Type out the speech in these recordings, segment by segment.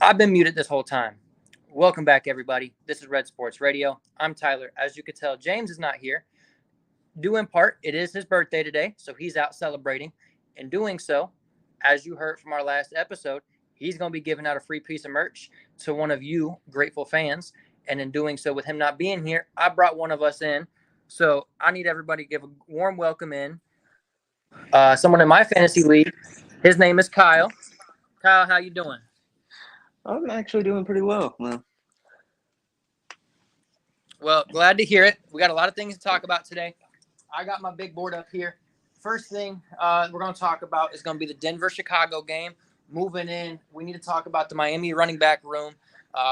I've been muted this whole time. Welcome back, everybody. This is Red Sports Radio. I'm Tyler. As you could tell, James is not here. Due in part, it is his birthday today, so he's out celebrating. In doing so, as you heard from our last episode, he's going to be giving out a free piece of merch to one of you grateful fans. And in doing so, with him not being here, I brought one of us in. So I need everybody to give a warm welcome in. Someone in my fantasy league. His name is Kyle. Kyle, how you doing? I'm actually doing pretty well. Well, glad to hear it. We got a lot of things to talk about today. I got my big board up here. First thing we're going to talk about is going to be the Denver-Chicago game. Moving in, we need to talk about the Miami running back room.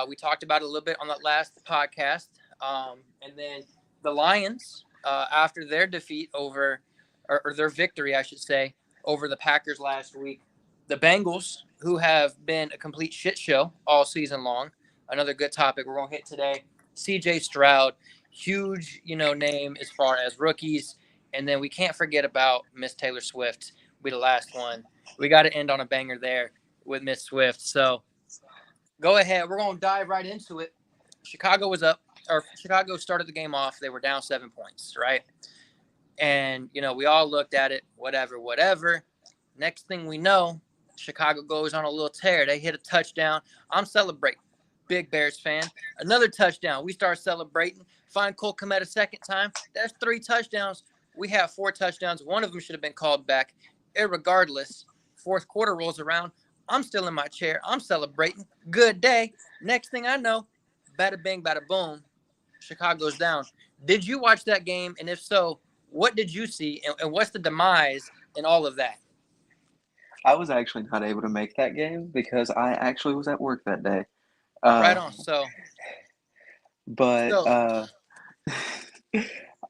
We talked about it a little bit on that last podcast. And then the Lions, after their defeat over, or their victory, I should say, over the Packers last week. The Bengals, who have been a complete shit show all season long. Another good topic we're going to hit today. CJ Stroud, huge, name as far as rookies. And then we can't forget about Miss Taylor Swift. Will be the last one. We got to end on a banger there with Miss Swift. So go ahead. We're going to dive right into it. Chicago started the game off. They were down 7 points, right? And, we all looked at it, whatever. Next thing we know, Chicago goes on a little tear. They hit a touchdown. I'm celebrating. Big Bears fan. Another touchdown. We start celebrating. Find Cole Kmet a second time. That's 3 touchdowns. We have 4 touchdowns. One of them should have been called back. Irregardless, fourth quarter rolls around. I'm still in my chair. I'm celebrating. Good day. Next thing I know, bada bing, bada boom, Chicago's down. Did you watch that game? And if so, what did you see? And what's the demise in all of that? I was actually not able to make that game because I actually was at work that day. Right on. But So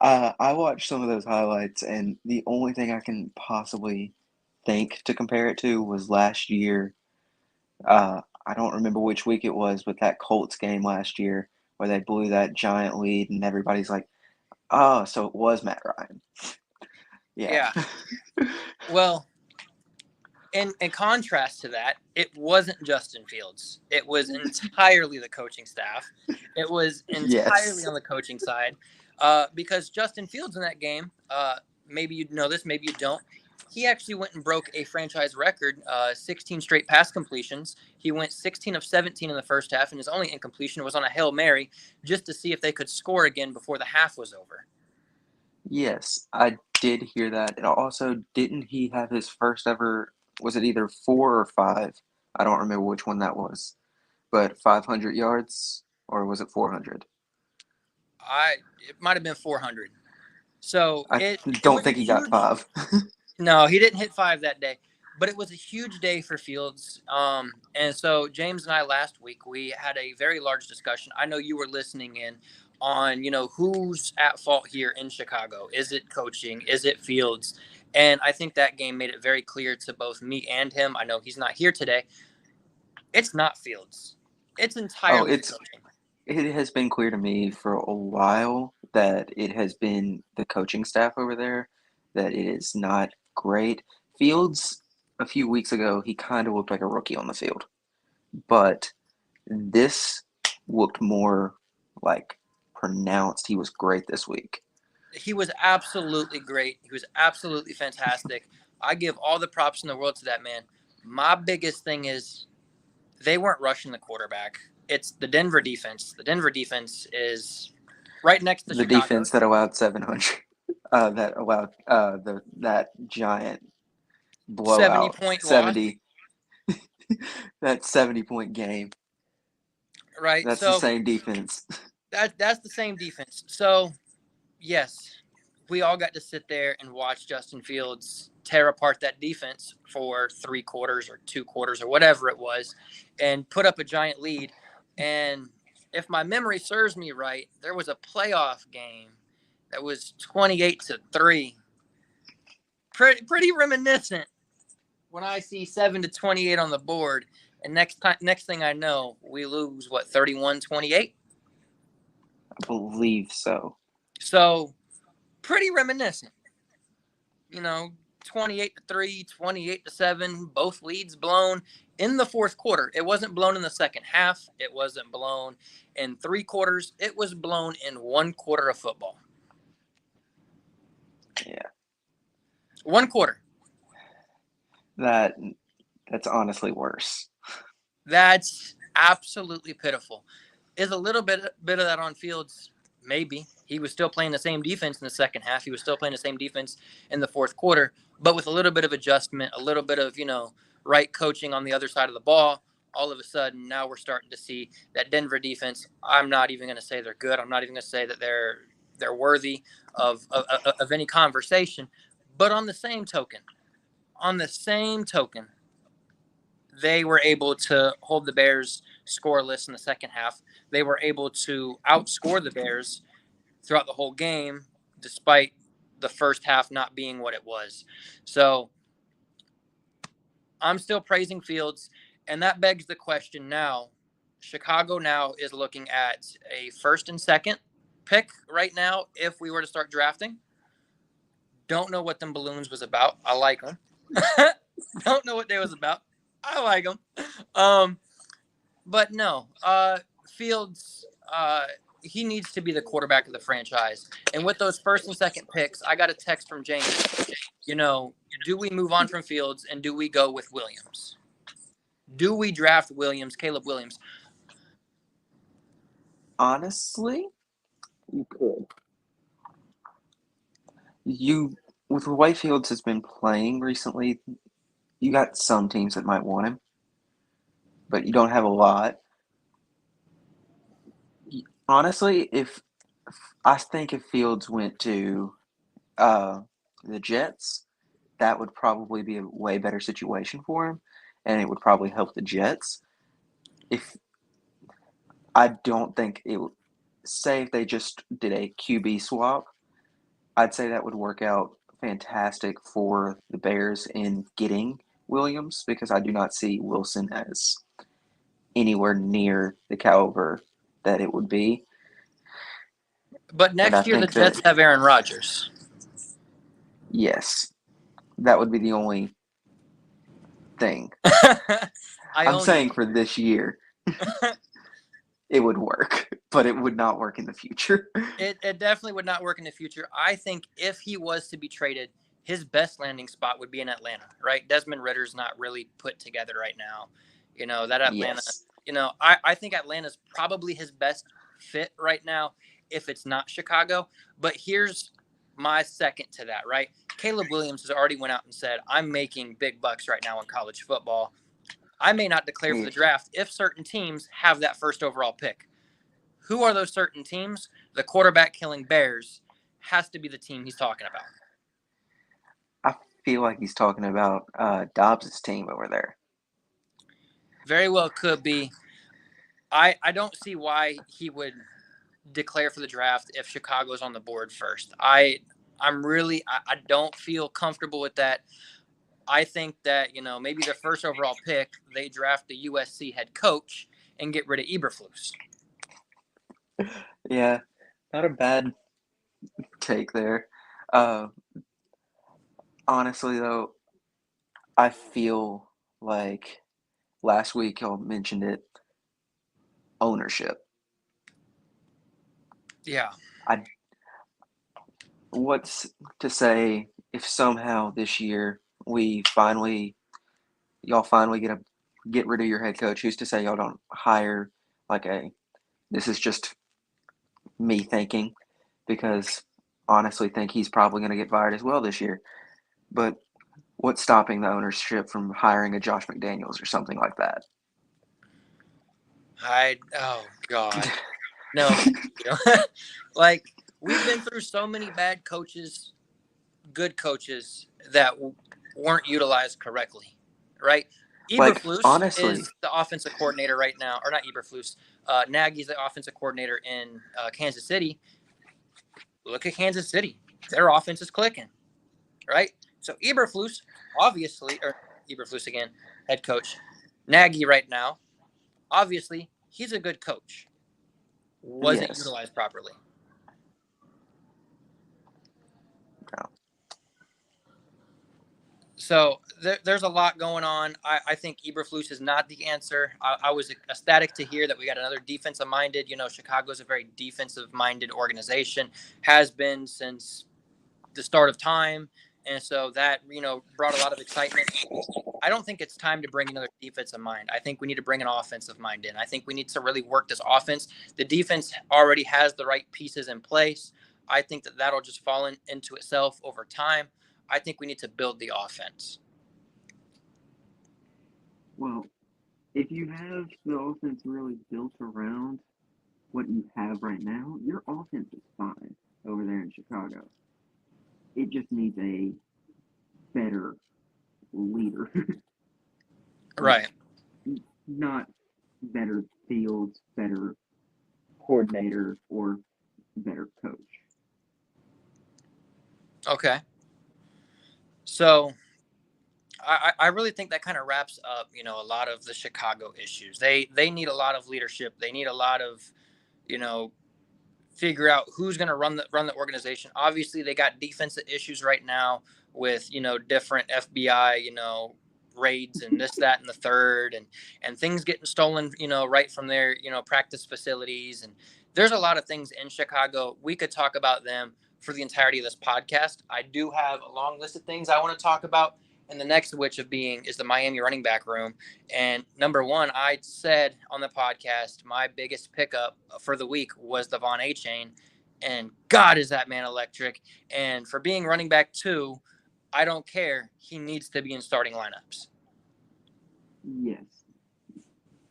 I watched some of those highlights, and the only thing I can possibly think to compare it to was last year. I don't remember which week it was, but that Colts game last year where they blew that giant lead, and everybody's like, "Oh, so it was Matt Ryan." Yeah. Well, in contrast to that, it wasn't Justin Fields. It was entirely the coaching staff. It was entirely on the coaching side because Justin Fields in that game, maybe you know this, maybe you don't. He actually went and broke a franchise record, 16 straight pass completions. He went 16 of 17 in the first half, and his only incompletion was on a Hail Mary just to see if they could score again before the half was over. Yes, I did hear that. And also, didn't he have his first ever, was it either 4 or 5? I don't remember which one that was. But 500 yards, or was it 400? It might have been 400. So I it don't was a think he got huge. 5. No, he didn't hit 5 that day, but it was a huge day for Fields. And so James and I last week we had a very large discussion. I know you were listening in on who's at fault here in Chicago. Is it coaching? Is it Fields? And I think that game made it very clear to both me and him. I know he's not here today. It's not Fields. It's Oh, entirely the coaching. it has been clear to me for a while that it has been the coaching staff over there, that it is not great. Fields, a few weeks ago, he kind of looked like a rookie on the field. But this looked more like pronounced. He was great this week. He was absolutely great. He was absolutely fantastic. I give all the props in the world to that man. My biggest thing is they weren't rushing the quarterback. It's the Denver defense. The Denver defense is right next to The Chicago. defense that allowed 700, that allowed that giant blowout, 70-point 70, that 70-point game. Right. That's the same defense. That's the same defense. So, yes, we all got to sit there and watch Justin Fields tear apart that defense for 3 quarters or 2 quarters or whatever it was and put up a giant lead. And if my memory serves me right, there was a playoff game that was 28-3. Pretty reminiscent when I see 7-28 on the board. And next thing I know, we lose, 31-28? I believe so. So, pretty reminiscent. 28-3, 28-7, both leads blown in the fourth quarter. It wasn't blown in the second half. It wasn't blown in 3 quarters. It was blown in 1 quarter of football. Yeah. 1 quarter. That's honestly worse. That's absolutely pitiful. Is a little bit of that on Fields? Maybe. He was still playing the same defense in the second half. He was still playing the same defense in the fourth quarter, but with a little bit of adjustment, a little bit of, right coaching on the other side of the ball. All of a sudden, now we're starting to see that Denver defense. I'm not even going to say they're good. I'm not even going to say that they're worthy of any conversation. But on the same token, they were able to hold the Bears scoreless in the second half. They were able to outscore the Bears throughout the whole game, despite the first half not being what it was. So I'm still praising Fields, and that begs the question now. Chicago now is looking at a first and second pick right now if we were to start drafting. Don't know what them balloons was about. I like them. Don't know what they was about. I like them. But no, Fields, he needs to be the quarterback of the franchise. And with those first and second picks, I got a text from James. Do we move on from Fields and do we go with Williams? Do we draft Williams, Caleb Williams? Honestly, you could. With the way Fields has been playing recently, you got some teams that might want him, but you don't have a lot. Honestly, I think if Fields went to the Jets, that would probably be a way better situation for him, and it would probably help the Jets. I don't think it would. Say if they just did a QB swap, I'd say that would work out fantastic for the Bears in getting Williams because I do not see Wilson as anywhere near the caliber that it would be. But next year, the Jets have Aaron Rodgers. Yes. That would be the only thing. I'm saying for this year, it would work, but it would not work in the future. It definitely would not work in the future. I think if he was to be traded, his best landing spot would be in Atlanta, right? Desmond Ritter's not really put together right now. That Atlanta, yes. I think Atlanta's probably his best fit right now if it's not Chicago. But here's my second to that, right? Caleb Williams has already went out and said, I'm making big bucks right now in college football. I may not declare for the draft if certain teams have that first overall pick. Who are those certain teams? The quarterback-killing Bears has to be the team he's talking about. I feel like he's talking about Dobbs' team over there. Very well could be. I don't see why he would declare for the draft if Chicago's on the board first. I don't feel comfortable with that. I think that, maybe the first overall pick, they draft the USC head coach and get rid of Eberflus. Yeah, not a bad take there. Honestly, though, I feel like last week y'all mentioned it, ownership. Yeah. What's to say if somehow this year y'all finally get rid of your head coach? Who's to say y'all don't hire this is just me thinking, because honestly think he's probably going to get fired as well this year. But what's stopping the ownership from hiring a Josh McDaniels or something like that? Oh God, no. We've been through so many bad coaches, good coaches that weren't utilized correctly, right? Eberflus is the offensive coordinator right now, or not Eberflus. Nagy's the offensive coordinator in Kansas City. Look at Kansas City; their offense is clicking, right? So Eberflus, obviously, or Eberflus again, head coach. Nagy right now, obviously, he's a good coach. Wasn't utilized properly. No. So there's a lot going on. I think Eberflus is not the answer. I was ecstatic to hear that we got another defensive-minded. Chicago's a very defensive-minded organization, has been since the start of time. And so that, brought a lot of excitement. I don't think it's time to bring another defensive mind. I think we need to bring an offensive mind in. I think we need to really work this offense. The defense already has the right pieces in place. I think that that'll just fall into itself over time. I think we need to build the offense. Well, if you have the offense really built around what you have right now, your offense is fine over there in Chicago. It just needs a better leader. Right. Not better Fields, better coordinator, or better coach. Okay. So I really think that kind of wraps up, a lot of the Chicago issues. They need a lot of leadership. They need a lot of, figure out who's going to run the organization. Obviously, they got defensive issues right now with, different FBI, raids and this, that, and the third, and things getting stolen, right from their, practice facilities. And there's a lot of things in Chicago. We could talk about them for the entirety of this podcast. I do have a long list of things I want to talk about. And the next of which is the Miami running back room. And number one, I said on the podcast, my biggest pickup for the week was Devon Achane. And God, is that man electric. And for being running back 2, I don't care. He needs to be in starting lineups. Yes.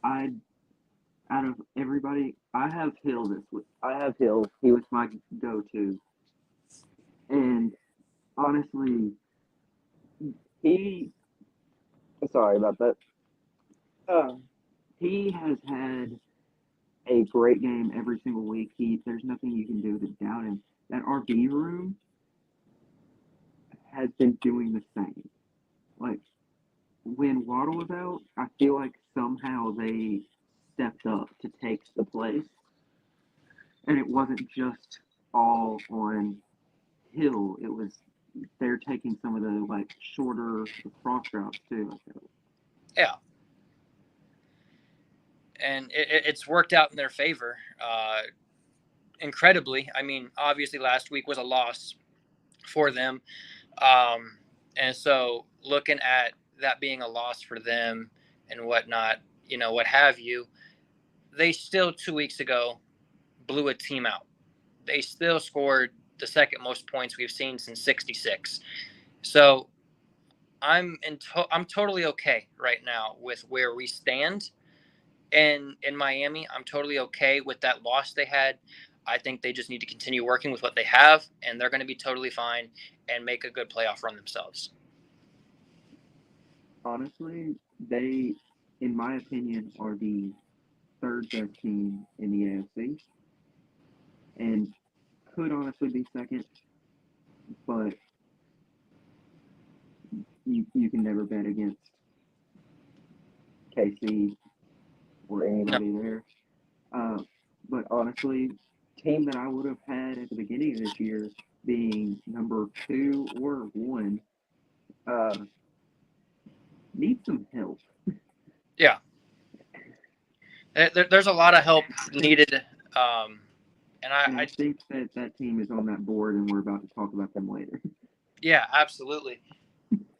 Out of everybody, I have Hill this week. He was my go-to. And honestly, sorry about that. He has had a great game every single week. There's nothing you can do to doubt him. That RB room has been doing the same. Like, when Waddle was out, I feel like somehow they stepped up to take the place. And it wasn't just all on Hill. They're taking some of the shorter cross routes too. Yeah. And it's worked out in their favor incredibly. I mean, obviously last week was a loss for them. And so looking at that being a loss for them and whatnot, what have you, they still 2 weeks ago blew a team out. They still scored the second most points we've seen since '66. So I'm totally okay right now with where we stand. And in Miami, I'm totally okay with that loss they had. I think they just need to continue working with what they have, and they're going to be totally fine and make a good playoff run themselves. Honestly, they, in my opinion, are the third best team in the AFC and could honestly be second, but you can never bet against KC or anybody there. But honestly, team that I would have had at the beginning of this year being number 2 or 1 needs some help. Yeah. There's a lot of help needed. And I think that team is on that board, and we're about to talk about them later. Yeah, absolutely.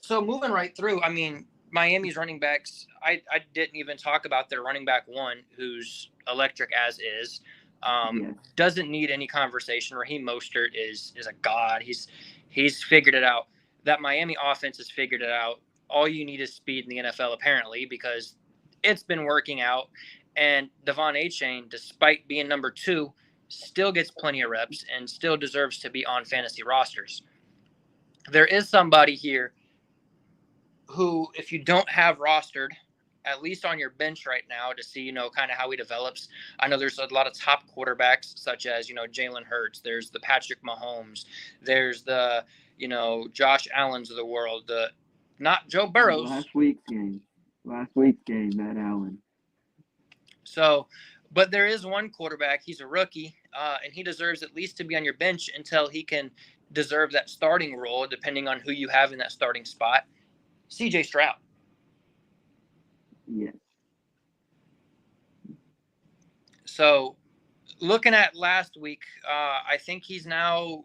So moving right through, I mean, Miami's running backs, I didn't even talk about their running back 1, who's electric as is. Yes. Doesn't need any conversation. Raheem Mostert is a god. He's figured it out. That Miami offense has figured it out. All you need is speed in the NFL, apparently, because it's been working out. And Devon Achane, despite being number 2, still gets plenty of reps and still deserves to be on fantasy rosters. There is somebody here who, if you don't have rostered, at least on your bench right now to see, kind of how he develops. I know there's a lot of top quarterbacks such as, Jalen Hurts. There's the Patrick Mahomes. There's the, Josh Allens of the world. Not Joe Burrows. Last week's game, Matt Allen. So, but there is one quarterback. He's a rookie, and he deserves at least to be on your bench until he can deserve that starting role, depending on who you have in that starting spot. CJ Stroud. Yes. So looking at last week, I think he's now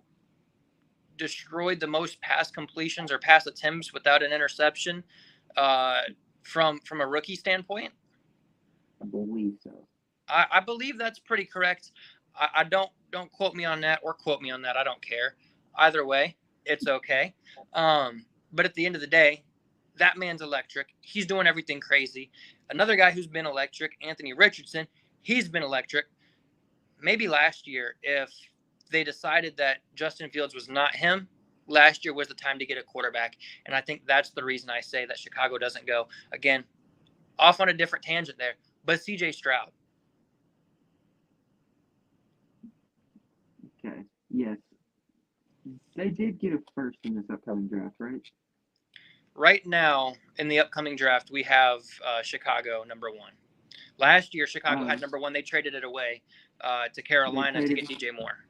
destroyed the most pass completions or pass attempts without an interception from a rookie standpoint. I believe so. I believe that's pretty correct. I don't quote me on that or quote me on that. I don't care. Either way, it's okay. But at the end of the day, that man's electric. He's doing everything crazy. Another guy who's been electric, Anthony Richardson, he's been electric. Maybe last year, if they decided that Justin Fields was not him, last year was the time to get a quarterback. And I think that's the reason I say that Chicago doesn't go. Again, off on a different tangent there, but CJ Stroud. Okay. Yes. They did get a first in this upcoming draft, right? Right now, in the upcoming draft, we have Chicago number 1. Last year, Chicago had number 1. They traded it away to Carolina to get DJ Moore.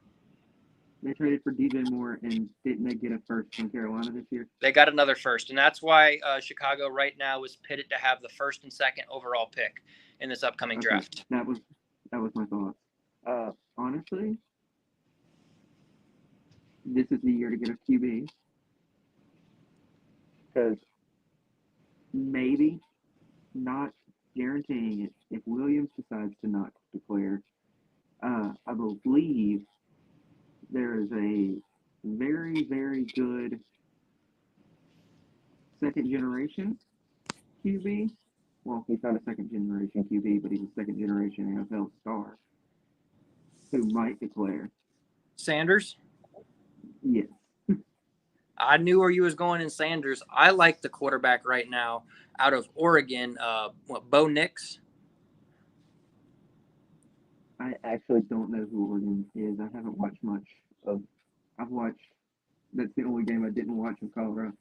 They traded for DJ Moore, and didn't they get a first from Carolina this year? They got another first, and that's why Chicago right now is pitted to have the first and second overall pick in this upcoming draft. That was my thought. Honestly, this is the year to get a QB. Because maybe, not guaranteeing it, if Williams decides to not declare, I believe there is a very, very good second-generation QB. Well, he's not a second-generation QB, but he's a second-generation NFL star who might declare. Sanders? Yes. I knew where you was going in Sanders. I like the quarterback right now out of Oregon, Bo Nix. I actually don't know who Oregon is. I haven't watched much of. I've watched. That's the only game I didn't watch of Colorado.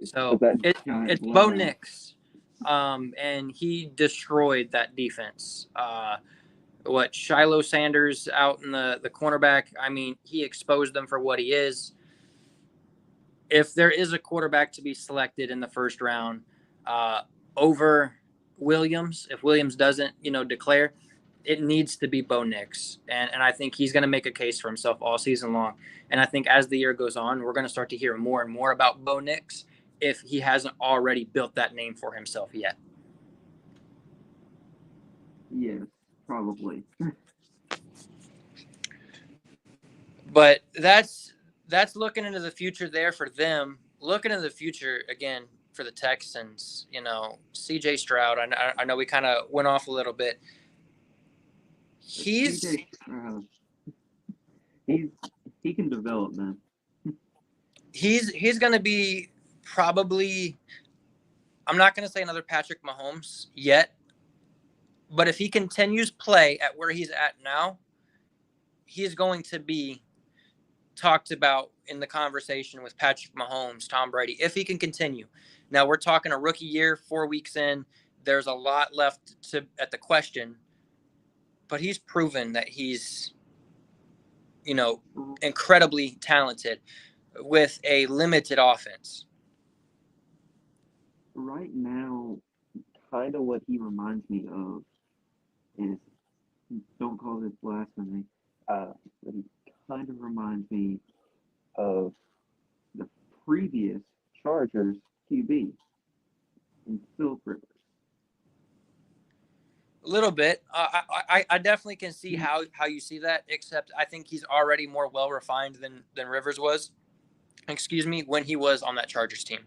So it's Bo Nix, and he destroyed that defense. Shiloh Sanders out in the cornerback. I mean, he exposed them for what he is. If there is a quarterback to be selected in the first round over Williams, if Williams doesn't, declare, it needs to be Bo Nix. And I think he's going to make a case for himself all season long. And I think as the year goes on, we're going to start to hear more and more about Bo Nix if he hasn't already built that name for himself yet. Yes, probably. But that's looking into the future there for them. Looking into the future, again, for the Texans, CJ Stroud, I know we kind of went off a little bit. He can develop, man. He's going to be probably, I'm not going to say another Patrick Mahomes yet, but if he continues play at where he's at now, he's going to be talked about in the conversation with Patrick Mahomes, Tom Brady, if he can continue. Now we're talking a rookie year, 4 weeks in. There's a lot left at the question, but he's proven that he's, incredibly talented with a limited offense. Right now, kind of what he reminds me of is, don't call this blasphemy, but he kind of reminds me of the previous Chargers QB in Philip Rivers. A little bit. I definitely can see how you see that, except I think he's already more well-refined than Rivers was, when he was on that Chargers team.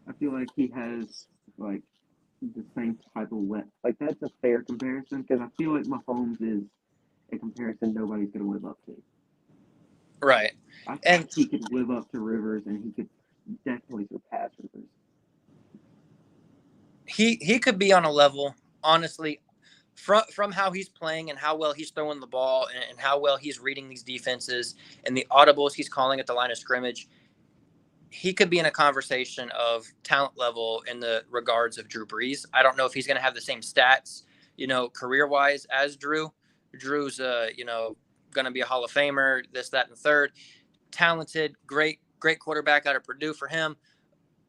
I feel like he has, the same type of that's a fair comparison, because I feel like Mahomes is a comparison nobody's going to live up to. Right. I think he could live up to Rivers, and he could definitely surpass Rivers. He could be on a level, honestly, from how he's playing and how well he's throwing the ball and how well he's reading these defenses and the audibles he's calling at the line of scrimmage. He could be in a conversation of talent level in the regards of Drew Brees. I don't know if he's going to have the same stats, career-wise as Drew. Drew's, going to be a Hall of Famer, this, that, and third. Talented, great great quarterback out of Purdue for him.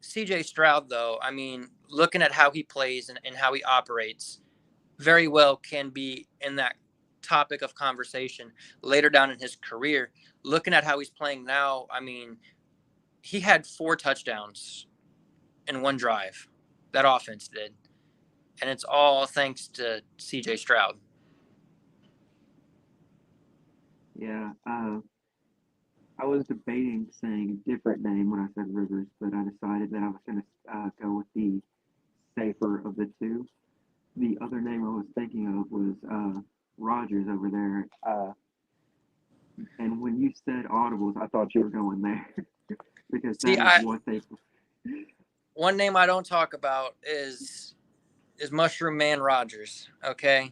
CJ Stroud, though, I mean, looking at how he plays and how he operates, very well can be in that topic of conversation later down in his career. Looking at how he's playing now, I mean, he had 4 touchdowns in one drive. That offense did. And it's all thanks to CJ Stroud. Yeah, I was debating saying a different name when I said Rivers, but I decided that I was going to go with the safer of the two. The other name I was thinking of was Rogers over there. And when you said audibles, I thought you were going there because that is what they. One name I don't talk about is Mushroom Man Rogers, okay,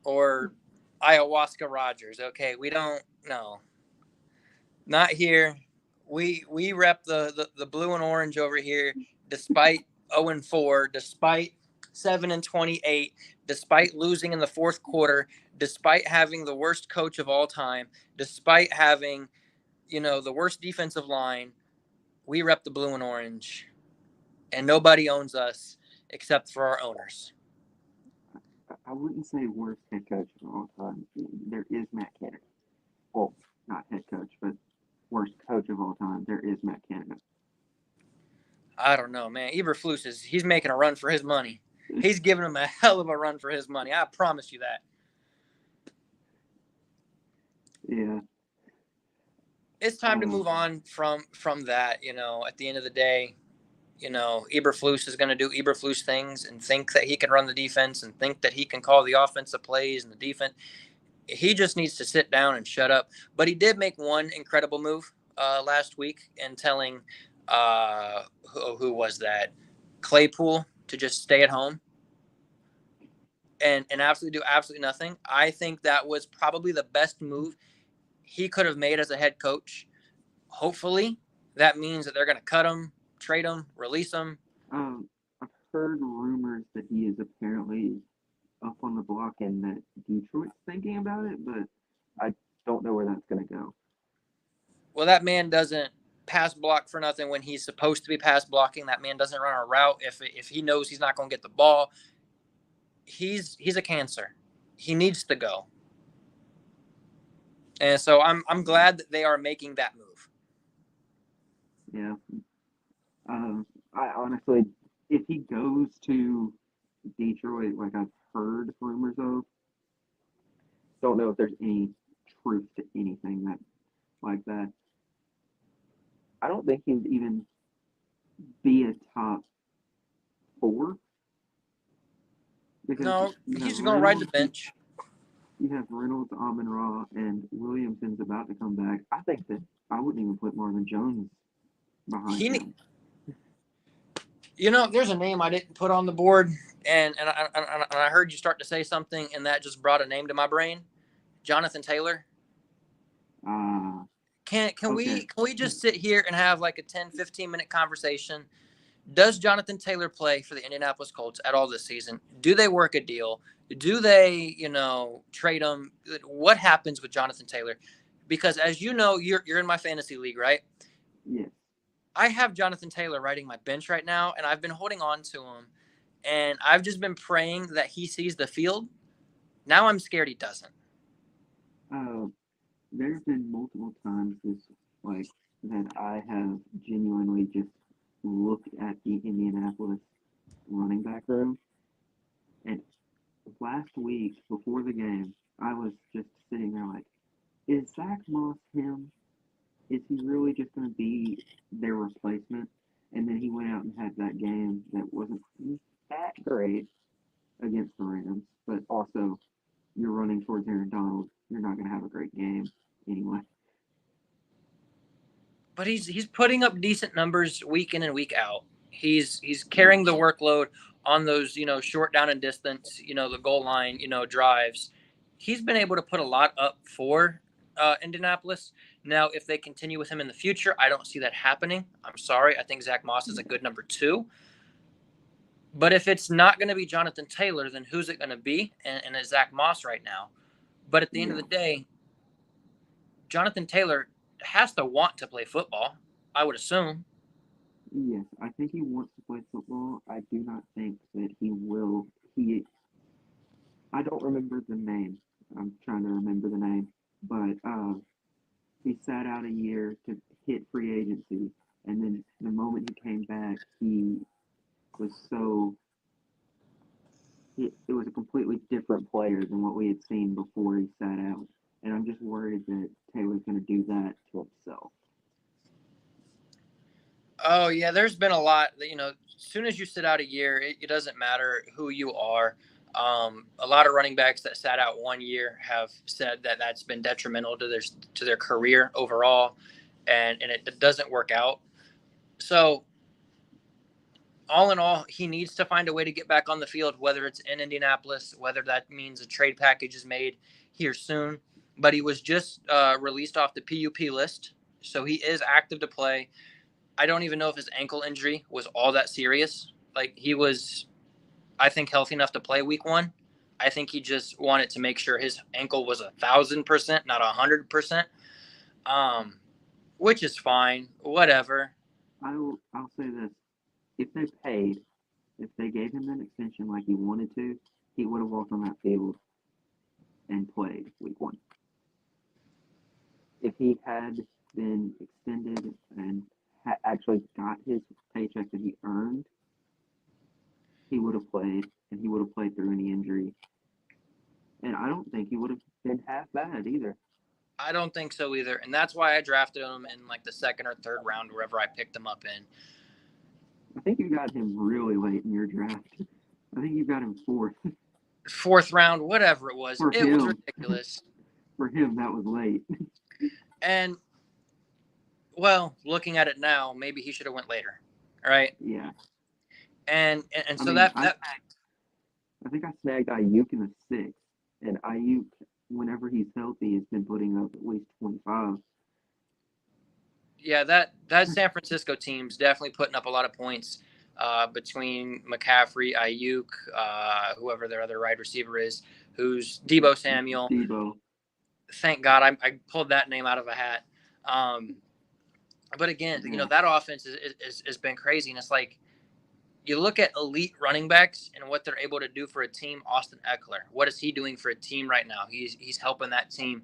or Ayahuasca Rogers, okay. We don't know. Not here. We rep the blue and orange over here, despite 0-4, despite 7-28, despite losing in the fourth quarter, despite having the worst coach of all time, despite having, the worst defensive line. We rep the blue and orange, and nobody owns us except for our owners. I wouldn't say worst head coach of all time. There is Matt Canada. Well, not head coach, but worst coach of all time. There is Matt Canada. I don't know, man. Eberflus he's making a run for his money. He's giving him a hell of a run for his money. I promise you that. Yeah. It's time to move on from that. At the end of the day, Eberflus is going to do Eberflus things and think that he can run the defense and think that he can call the offensive plays and the defense. He just needs to sit down and shut up. But he did make one incredible move last week in telling who was that? Claypool to just stay at home and absolutely do absolutely nothing. I think that was probably the best move he could have made as a head coach. Hopefully that means that they're going to cut him, trade him, release him. I've heard rumors that he is apparently up on the block and that Detroit's thinking about it, but I don't know where that's going to go. Well, that man doesn't pass block for nothing when he's supposed to be pass blocking. That man doesn't run a route if he knows he's not going to get the ball. He's a cancer. He needs to go. And so I'm glad that they are making that move. Yeah. I honestly, if he goes to Detroit, like I've heard rumors of, don't know if there's any truth to anything that like that. I don't think he would even be a top 4. No, he's going to ride the bench. You have Reynolds, Amon-Ra, and Williamson's about to come back. I think that I wouldn't even put Marvin Jones behind him. There's a name I didn't put on the board, and I heard you start to say something, and that just brought a name to my brain. Jonathan Taylor. Can we just sit here and have like a 10-15 minute conversation? Does Jonathan Taylor play for the Indianapolis Colts at all this season? Do they work a deal? Do they, trade him? What happens with Jonathan Taylor? Because as you know, you're in my fantasy league, right? Yeah. I have Jonathan Taylor riding my bench right now, and I've been holding on to him, and I've just been praying that he sees the field. Now I'm scared he doesn't. There's been multiple times that I have genuinely just looked at the Indianapolis running back room, and last week before the game, I was just sitting there like, is Zach Moss him? Is he really just going to be their replacement? And then he went out and had that game that wasn't that great against the Rams, but also you're running towards Aaron Donald. You're not going to have a great game anyway. But he's putting up decent numbers week in and week out. He's carrying the workload on those, short down and distance, the goal line, drives. He's been able to put a lot up for Indianapolis. Now, if they continue with him in the future, I don't see that happening. I'm sorry. I think Zach Moss is a good number 2. But if it's not going to be Jonathan Taylor, then who's it going to be? And it's Zach Moss right now. But at the end of the day, Jonathan Taylor has to want to play football. I would assume. Yes, I think he wants to play football. I do not think that he will. I don't remember the name. I'm trying to remember the name, but he sat out a year to hit free agency, and then the moment he came back, he was so. It was a completely different player than what we had seen before he sat out, and I'm just worried that Taylor's going to do that to himself. Oh yeah, there's been a lot. As soon as you sit out a year, it doesn't matter who you are. A lot of running backs that sat out 1 year have said that that's been detrimental to their career overall, and it doesn't work out. So all in all, he needs to find a way to get back on the field, whether it's in Indianapolis, whether that means a trade package is made here soon. But he was just released off the PUP list, so he is active to play. I don't even know if his ankle injury was all that serious. Like, he was, I think, healthy enough to play week 1. I think he just wanted to make sure his ankle was 1,000%, not 100%, which is fine. Whatever. I'll say this: if they gave him an extension like he wanted to, he would have walked on that field and played week 1. If he had been extended and actually got his paycheck that he earned, he would have played, and he would have played through any injury. And I don't think he would have been half bad either. I don't think so either. And that's why I drafted him in like the 2nd or 3rd round, wherever I picked him up in. I think you got him really late in your draft. I think you got him 4th. 4th round, whatever it was. It was ridiculous. For him, that was late. And, well, looking at it now, maybe he should have went later. All right? Yeah. And so I think I snagged Ayuk in the 6th. And Ayuk, whenever he's healthy, has been putting up at least 25. Yeah, that San Francisco team's definitely putting up a lot of points between McCaffrey, Ayuk, whoever their other wide receiver is, who's Deebo Samuel. Deebo. Thank God I pulled that name out of a hat. But again, that offense has been crazy. And it's like, you look at elite running backs and what they're able to do for a team. Austin Eckler, what is he doing for a team right now? He's helping that team,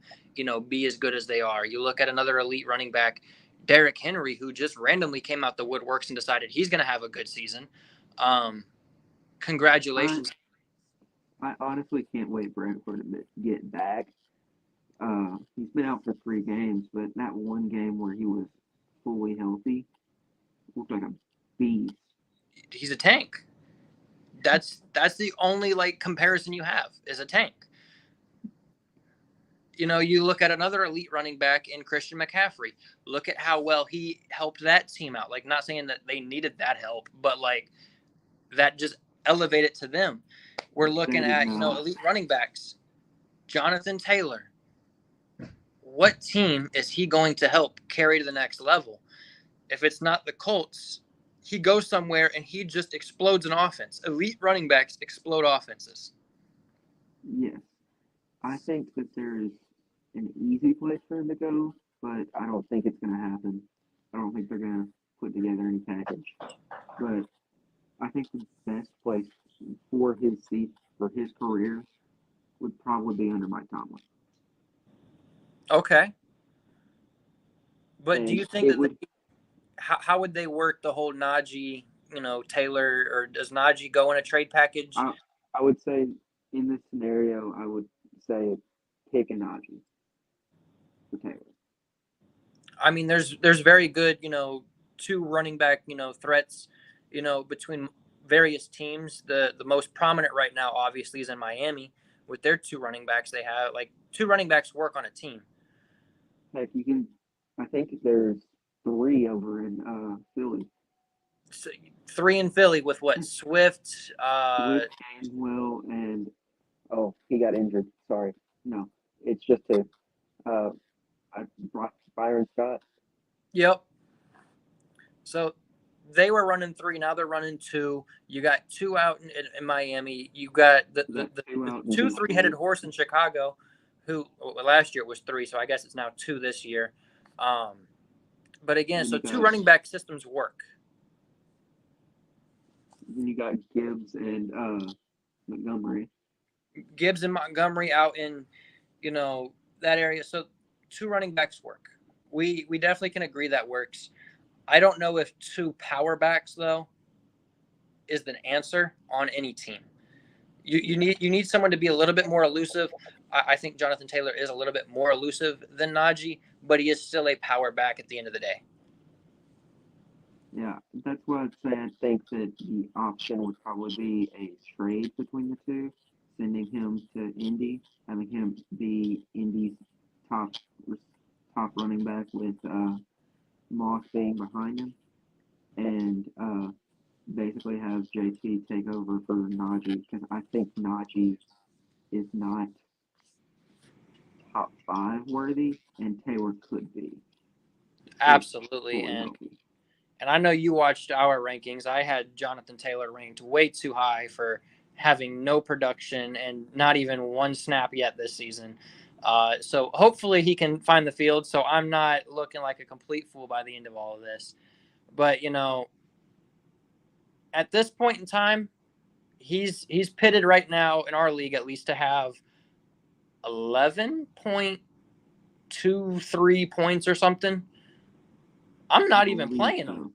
be as good as they are. You look at another elite running back, Derrick Henry, who just randomly came out the woodworks and decided he's going to have a good season. Congratulations. I honestly can't wait for Eckler to get back. He's been out for 3 games, but that one game where he was fully healthy looked like a beast. He's a tank. That's the only comparison you have is a tank. You look at another elite running back in Christian McCaffrey. Look at how well he helped that team out. Not saying that they needed that help, but that just elevated to them. We're looking at elite running backs. Jonathan Taylor. What team is he going to help carry to the next level? If it's not the Colts, he goes somewhere and he just explodes an offense. Elite running backs explode offenses. Yes. I think that there's an easy place for him to go, but I don't think it's going to happen. I don't think they're going to put together any package. But I think the best place for his career would probably be under Mike Tomlin. Okay. But do you think that how would they work the whole Najee, Taylor, or does Najee go in a trade package? I would say in this scenario, I would say pick a Najee for Taylor. I mean, there's very good, 2 running back, threats, between various teams. The most prominent right now, obviously, is in Miami with their 2 running backs. They have 2 running backs work on a team. Heck, I think there's 3 over in Philly. So 3 in Philly with what? Swift, Gainwell, and he got injured. Sorry, no, it's just Byron Scott. Yep. So they were running 3. Now they're running 2. You got 2 out in Miami. You got the 2 3-headed horse in Chicago, who last year it was 3. So I guess it's now 2 this year. But again, Then so you two got running back systems work. then you got Gibbs and Montgomery. Gibbs and Montgomery out in, that area. So two running backs work. We definitely can agree that works. I don't know if two power backs though is the answer on any team. You need someone to be a little bit more elusive. I think Jonathan Taylor is a little bit more elusive than Najee, but he is still a power back at the end of the day. Yeah, that's why I'd say I think that the option would probably be a trade between the two, sending him to Indy, having him be Indy's top top running back with Moss being behind him, and basically have JT take over for Najee because I think Najee is not top 5 worthy, and Taylor could be. Absolutely, Fully and healthy. and I know you watched our rankings. I had Jonathan Taylor ranked way too high for having no production and not even one snap yet this season. So hopefully he can find the field. So I'm not looking like a complete fool by the end of all of this. But at this point in time, he's pitted right now in our league at least to have 11.23 points or something. I'm not even playing him.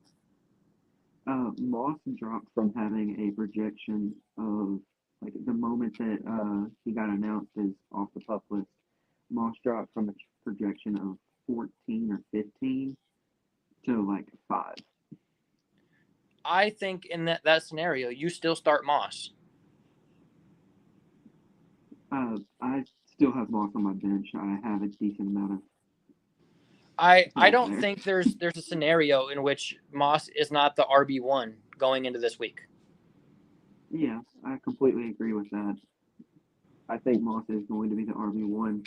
So. Moss dropped from having a projection of like the moment that he got announced as off the pup list. Moss dropped from a projection of 14 or 15 to like 5. I think in that scenario, you still start Moss. I still have Moss on my bench. I have a decent amount of. I don't think there's a scenario in which Moss is not the RB1 going into this week. Yeah, I completely agree with that. I think Moss is going to be the RB1.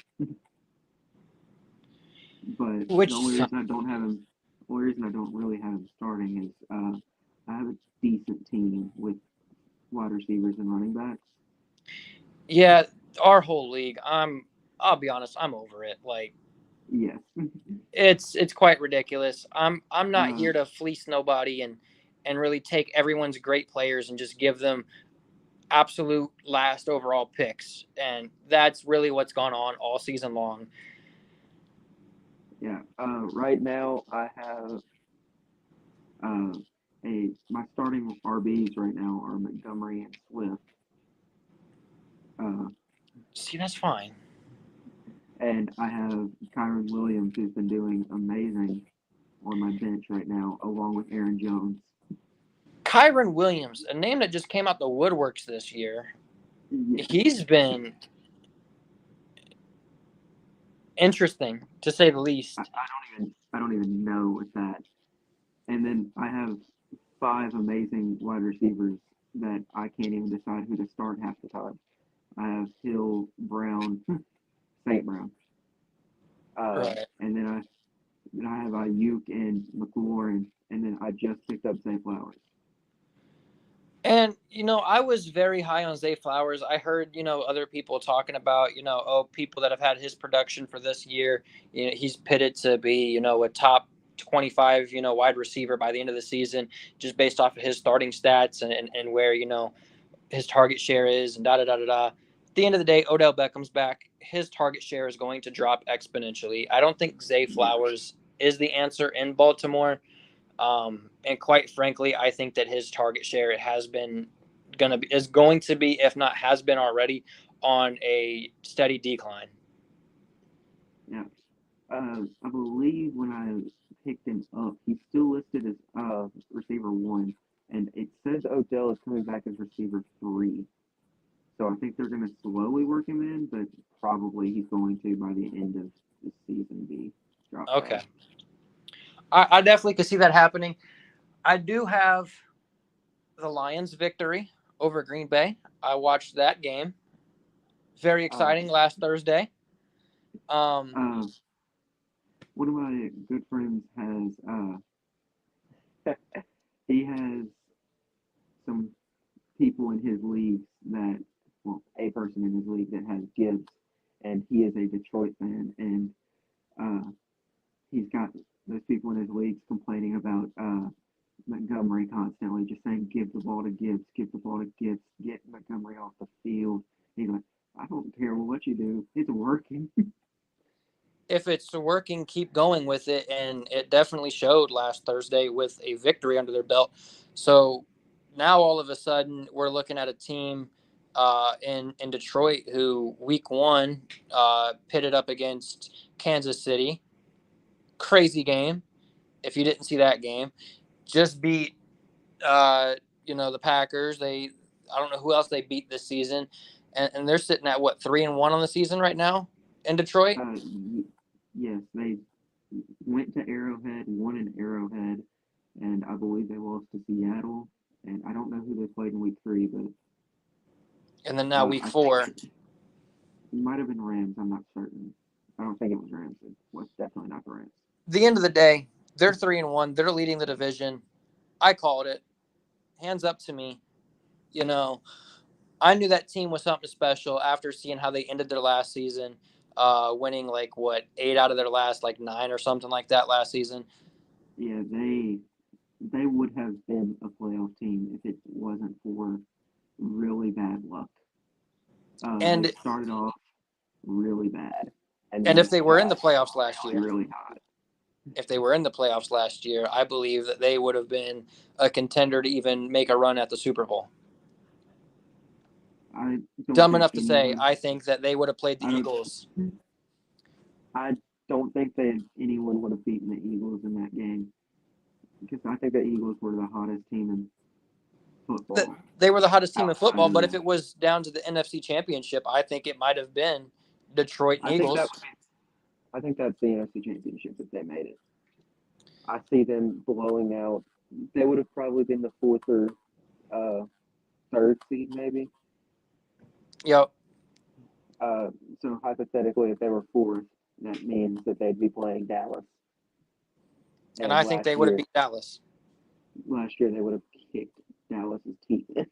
But the only reason I don't have him, the only reason I don't really have him starting is I have a decent team with wide receivers and running backs. Yeah, our whole league. I'll be honest, I'm over it. Like, yes, it's quite ridiculous. I'm not here to fleece nobody and really take everyone's great players and just give them absolute last overall picks. And that's really what's gone on all season long. Yeah. Right now I have my starting RBs right now are Montgomery and Swift. See, that's fine. And I have Kyron Williams, who's been doing amazing on my bench right now, along with Aaron Jones. Kyron Williams, a name that just came out the woodworks this year. Yeah. He's been interesting, to say the least. I don't even know with that. And then I have 5 amazing wide receivers that I can't even decide who to start half the time. I have Hill, Brown, St. Brown. Right. And then I have Ayuk and McLaurin, and then I just picked up Zay Flowers. And, I was very high on Zay Flowers. I heard, other people talking about, people that have had his production for this year. He's pitted to be, a top 25, wide receiver by the end of the season, just based off of his starting stats and where, his target share is and da-da-da-da-da. At the end of the day, Odell Beckham's back. His target share is going to drop exponentially. I don't think Zay Flowers is the answer in Baltimore. And quite frankly, I think that his target share is going to be, if not has been already, on a steady decline. Yeah. I believe when I picked him up, he's still listed as receiver 1, and it says Odell is coming back as receiver 3. So I think they're going to slowly work him in, but probably he's going to, by the end of the season, be dropped Okay. back. I definitely could see that happening. I do have the Lions' victory over Green Bay. I watched that game. Very exciting last Thursday. One of my good friends has he has some people in his league a person in his league that has Gibbs, and he is a Detroit fan, and he's got those people in his leagues complaining about Montgomery constantly, just saying, give the ball to Gibbs, give the ball to Gibbs, get Montgomery off the field. He's like, I don't care what you do. It's working. If it's working, keep going with it. And it definitely showed last Thursday with a victory under their belt. So now all of a sudden we're looking at a team in Detroit who week one pitted up against Kansas City. Crazy game. If you didn't see that game, just beat the Packers. I don't know who else they beat this season, and they're sitting at what 3-1 on the season right now in Detroit. Yes, they went to Arrowhead, won in Arrowhead, and I believe they lost to Seattle. And I don't know who they played in week 3, but And then now week I 4. think it might have been Rams. I'm not certain. I don't think it was Rams. It was definitely not the Rams. The end of the day, they're 3-1. They're leading the division. I called it. Hands up to me. I knew that team was something special after seeing how they ended their last season, winning 8 out of their last 9 or something like that last season. Yeah, they would have been a playoff team if it wasn't for really bad luck. And they started off really bad, and if they were in the playoffs last year, really hot. If they were in the playoffs last year, I believe that they would have been a contender to even make a run at the Super Bowl. Dumb enough to say, I think that they would have played the Eagles. I don't think that anyone would have beaten the Eagles in that game, because I think the Eagles were the hottest team in football. They were the hottest team in football, but if it was down to the NFC Championship, I think it might have been Detroit Eagles. I think that's the NFC Championship if they made it. I see them blowing out. They would have probably been the 4th or 3rd seed, maybe. Yep. So hypothetically, if they were 4th, that means that they'd be playing Dallas. And I think they would have beat Dallas. Last year, they would have kicked Dallas's teeth in.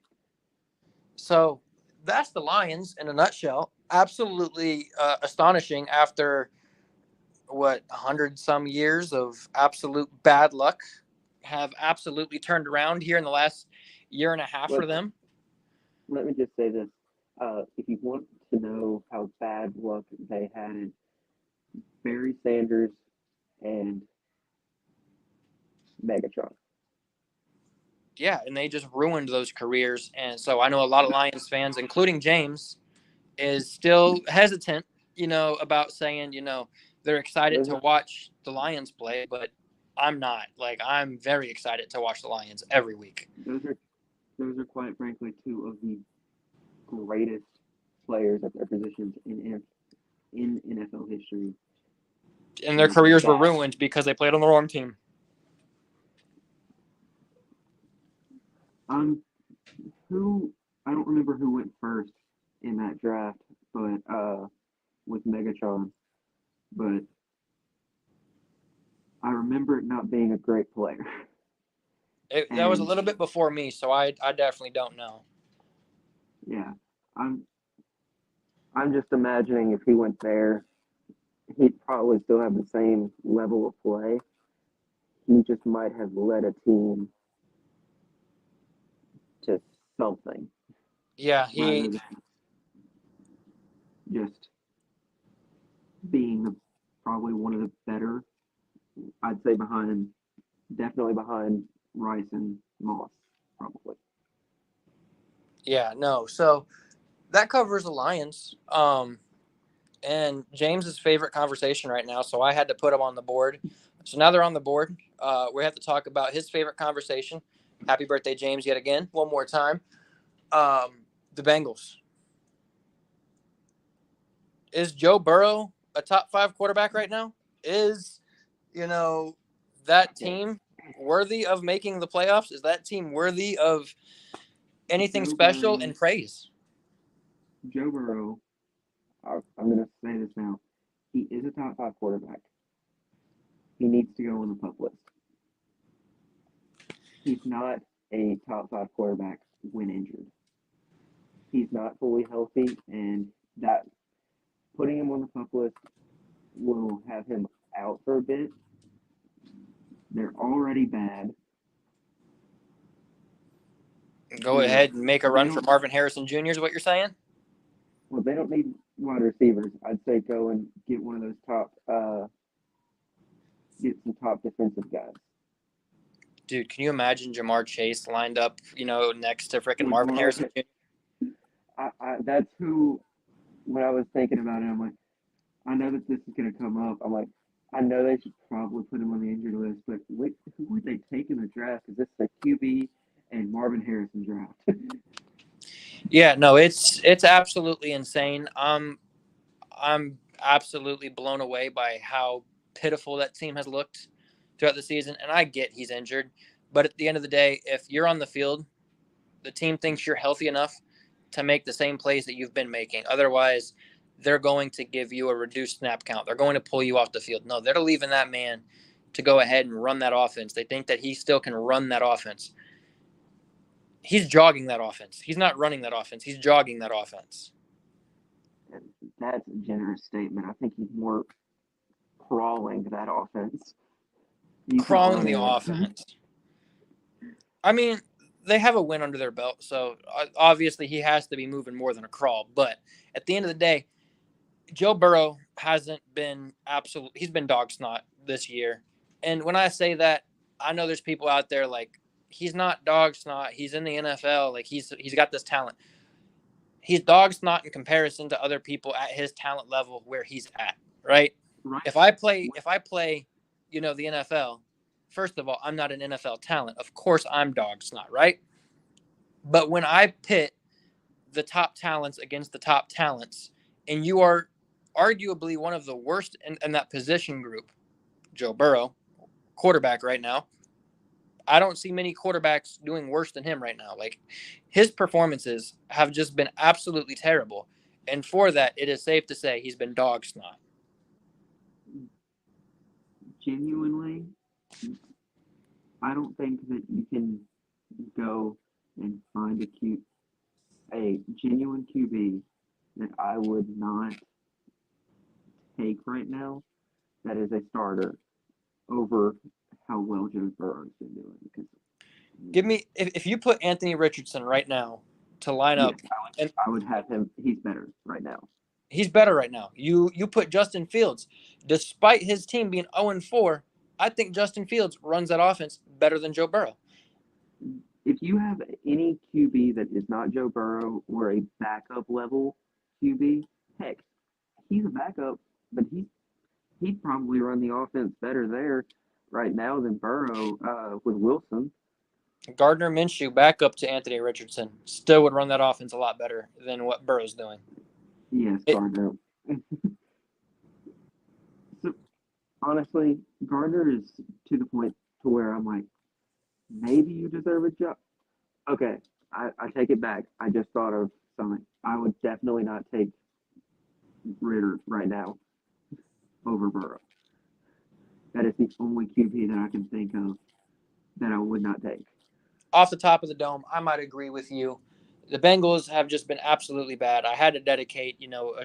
So that's the Lions in a nutshell. Absolutely astonishing after 100 some years of absolute bad luck, have absolutely turned around here in the last year and a half for them. Let me just say this. If you want to know how bad luck they had in Barry Sanders and Megatron. Yeah, and they just ruined those careers. And so I know a lot of Lions fans, including James, is still hesitant, about saying, they're excited to watch the Lions play, but I'm not. I'm very excited to watch the Lions every week. Those are quite frankly 2 of the greatest players at their positions in NFL history. And their careers were ruined because they played on the wrong team. I don't remember who went first in that draft, but with Megatron, but I remember it not being a great player. That was a little bit before me, so I definitely don't know. Yeah, I'm just imagining if he went there, he'd probably still have the same level of play. He just might have led a team to something. Yeah, he just being probably one of the better, I'd say definitely behind Rice and Moss, probably. Yeah, no. So that covers the Lions. And James's favorite conversation right now. So I had to put them on the board. So now they're on the board. We have to talk about his favorite conversation. Happy birthday, James, yet again, one more time. The Bengals. Is Joe Burrow a top 5 quarterback right now? Is, that team worthy of making the playoffs? Is that team worthy of anything special and praise? Joe Burrow, I'm going to say this now. He is a top 5 quarterback. He needs to go on the pup list. He's not a top 5 quarterback when injured. He's not fully healthy, and that putting him on the pup list will have him out for a bit. They're already bad. Go Yeah. ahead and make a They run for don't- Marvin Harrison Jr. is what you're saying? Well, they don't need wide receivers. I'd say go and get one of those get some top defensive guys. Dude, can you imagine Jamar Chase lined up, next to freaking With Marvin Harrison Jr.? That's who. When I was thinking about it, I'm like, I know that this is going to come up. I'm like, I know they should probably put him on the injured list, but who would they take in the draft? Is this the QB and Marvin Harrison draft? Yeah, no, it's absolutely insane. I'm absolutely blown away by how pitiful that team has looked throughout the season. And I get he's injured, but at the end of the day, if you're on the field, the team thinks you're healthy enough to make the same plays that you've been making. Otherwise, they're going to give you a reduced snap count. They're going to pull you off the field. No, they're leaving that man to go ahead and run that offense. They think that he still can run that offense. He's jogging that offense. He's not running that offense. He's jogging that offense. That's a generous statement. I think he's more crawling that offense. Crawling the offense. I mean, they have a win under their belt, so obviously he has to be moving more than a crawl. But at the end of the day, Joe Burrow hasn't been he's been dog snot this year. And when I say that, I know there's people out there like, he's not dog snot. He's in the NFL. Like he's got this talent. He's dog snot in comparison to other people at his talent level where he's at, right? Right. If I play, the NFL, first of all, I'm not an NFL talent. Of course I'm dog snot, right? But when I pit the top talents against the top talents, and you are arguably one of the worst in that position group, Joe Burrow, quarterback right now, I don't see many quarterbacks doing worse than him right now. Like, his performances have just been absolutely terrible. And for that, it is safe to say he's been dog snot. Genuinely, I don't think that you can go and find a genuine QB that I would not take right now that is a starter over how well Joe Burrow's been doing. Because Give me, if you put Anthony Richardson right now to line up, yes, I would have him. He's better right now. He's better right now. You put Justin Fields, despite his team being 0-4, I think Justin Fields runs that offense better than Joe Burrow. If you have any QB that is not Joe Burrow or a backup level QB, heck, he's a backup, but he'd probably run the offense better there right now than Burrow with Wilson. Gardner Minshew, back up to Anthony Richardson, still would run that offense a lot better than what Burrow's doing. Yes, Gardner. So honestly, Gardner is to the point to where I'm like, maybe you deserve a job. Okay, I take it back. I just thought of something. I would definitely not take Ritter right now over Burrow. That is the only QB that I can think of that I would not take. Off the top of the dome, I might agree with you. The Bengals have just been absolutely bad. I had to dedicate,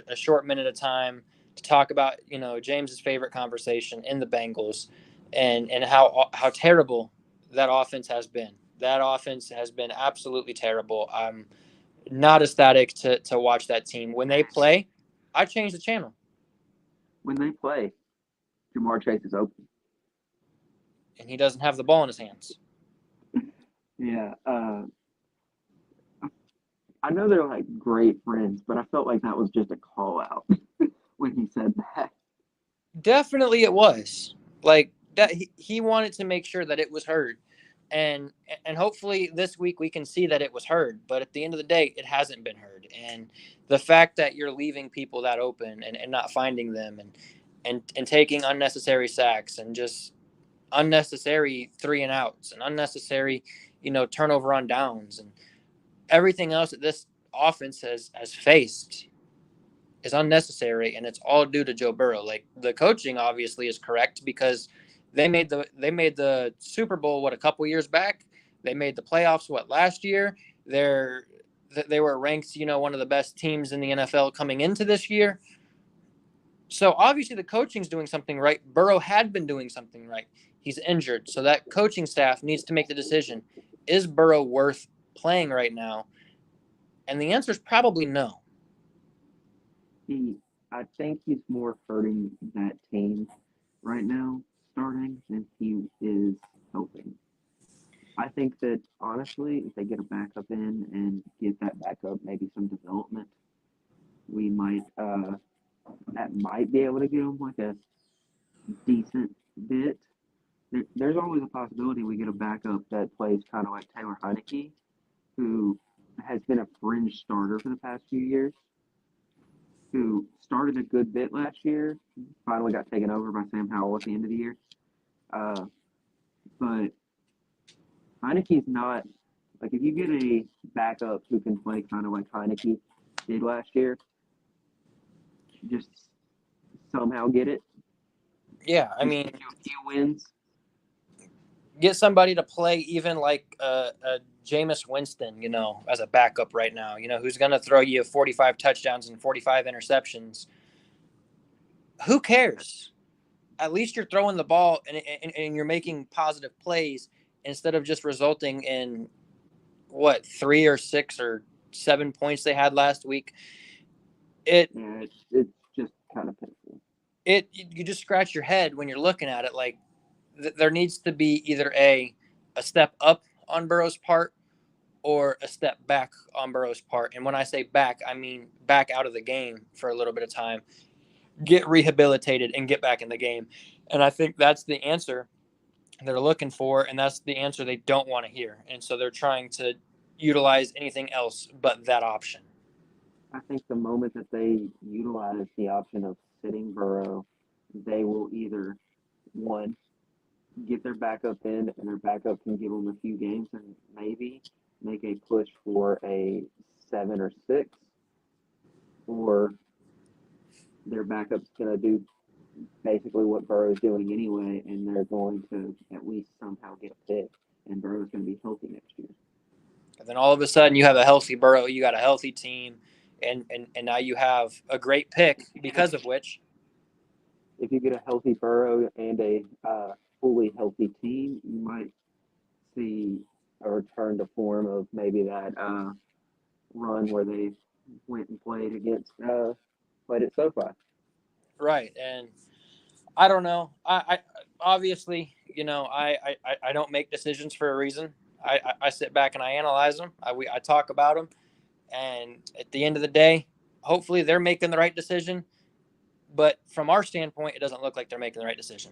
a short minute of time to talk about, James's favorite conversation in the Bengals and how terrible that offense has been. That offense has been absolutely terrible. I'm not ecstatic to watch that team. When they play, I change the channel. When they play, Jamar Chase is open. And he doesn't have the ball in his hands. Yeah. I know they're like great friends, but I felt like that was just a call out when he said that. Definitely it was. Like that he wanted to make sure that it was heard. And hopefully this week we can see that it was heard. But at the end of the day, it hasn't been heard. And the fact that you're leaving people that open and not finding them and taking unnecessary sacks and just unnecessary 3-and-outs and unnecessary, turnover on downs and everything else that this offense has faced is unnecessary, and it's all due to Joe Burrow. Like, the coaching obviously is correct because they made the Super Bowl a couple years back. They made the playoffs last year. They were ranked, one of the best teams in the NFL coming into this year. So obviously the coaching's doing something right. Burrow had been doing something right. He's injured. So that coaching staff needs to make the decision. Is Burrow worth playing right now? And the answer is probably no. I think he's more hurting that team right now, starting, than he is helping. I think that honestly, if they get a backup in and get that backup maybe some development, we might that might be able to give him like a decent bit. There's always a possibility we get a backup that plays kind of like Taylor Heineke, who has been a fringe starter for the past few years, who started a good bit last year, finally got taken over by Sam Howell at the end of the year. But Heineke's not like if you get a backup who can play kind of like Heineke did last year, just somehow get it. Yeah, I Just mean, get you a few wins. get somebody to play even like Jameis Winston, as a backup right now, who's going to throw you 45 touchdowns and 45 interceptions. Who cares? At least you're throwing the ball and you're making positive plays instead of just resulting in 3 or 6 or 7 points they had last week. It's just kind of pitiful. You just scratch your head when you're looking at it. Like there needs to be either a step up on Burrow's part or a step back on Burrow's part. And when I say back, I mean back out of the game for a little bit of time, get rehabilitated and get back in the game. And I think that's the answer they're looking for, and that's the answer they don't want to hear. And so they're trying to utilize anything else but that option. I think the moment that they utilize the option of sitting Burrow, they will either, one, get their backup in, and their backup can give them a few games and maybe make a push for a 7 or 6, or their backup's going to do basically what Burrow's doing anyway, and they're going to at least somehow get a pick, and Burrow's going to be healthy next year. And then all of a sudden you have a healthy Burrow, you got a healthy team, and now you have a great pick because of which. If you get a healthy Burrow and a fully healthy team, you might see a return to form of maybe that run where they went and played at SoFi. Right, and I don't know. I obviously, I don't make decisions for a reason. I sit back and I analyze them. I talk about them, and at the end of the day, hopefully they're making the right decision. But from our standpoint, it doesn't look like they're making the right decision.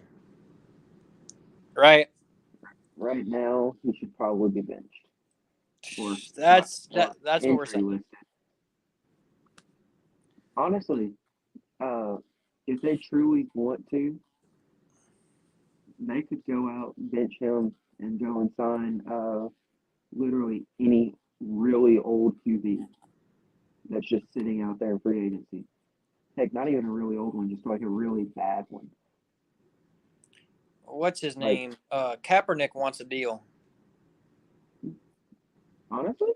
Right? Right now, he should probably be benched. Or that's what we're saying. Listed. Honestly, if they truly want to, they could go out, bench him, and go and sign literally any really old QB that's just sitting out there in free agency. Heck, not even a really old one, just like a really bad one. What's his name? Kaepernick wants a deal. Honestly?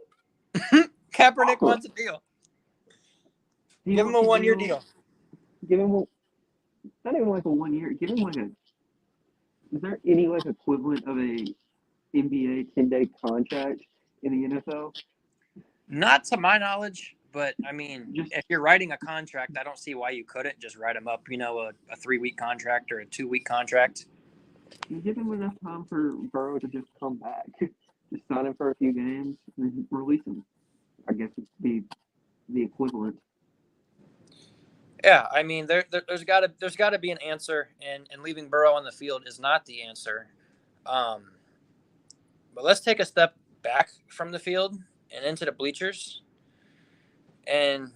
Kaepernick wants a deal. Give him a 1-year deal. Give him not even like a 1 year. Give him like is there any like equivalent of a NBA 10-day contract in the NFL? Not to my knowledge, but I mean, if you're writing a contract, I don't see why you couldn't just write him up, a 3-week contract or a 2-week contract. Give him enough time for Burrow to just come back. Just sign him for a few games and release him. I guess it'd be the equivalent. Yeah, I mean, there's got to be an answer, and leaving Burrow on the field is not the answer. But let's take a step back from the field and into the bleachers, and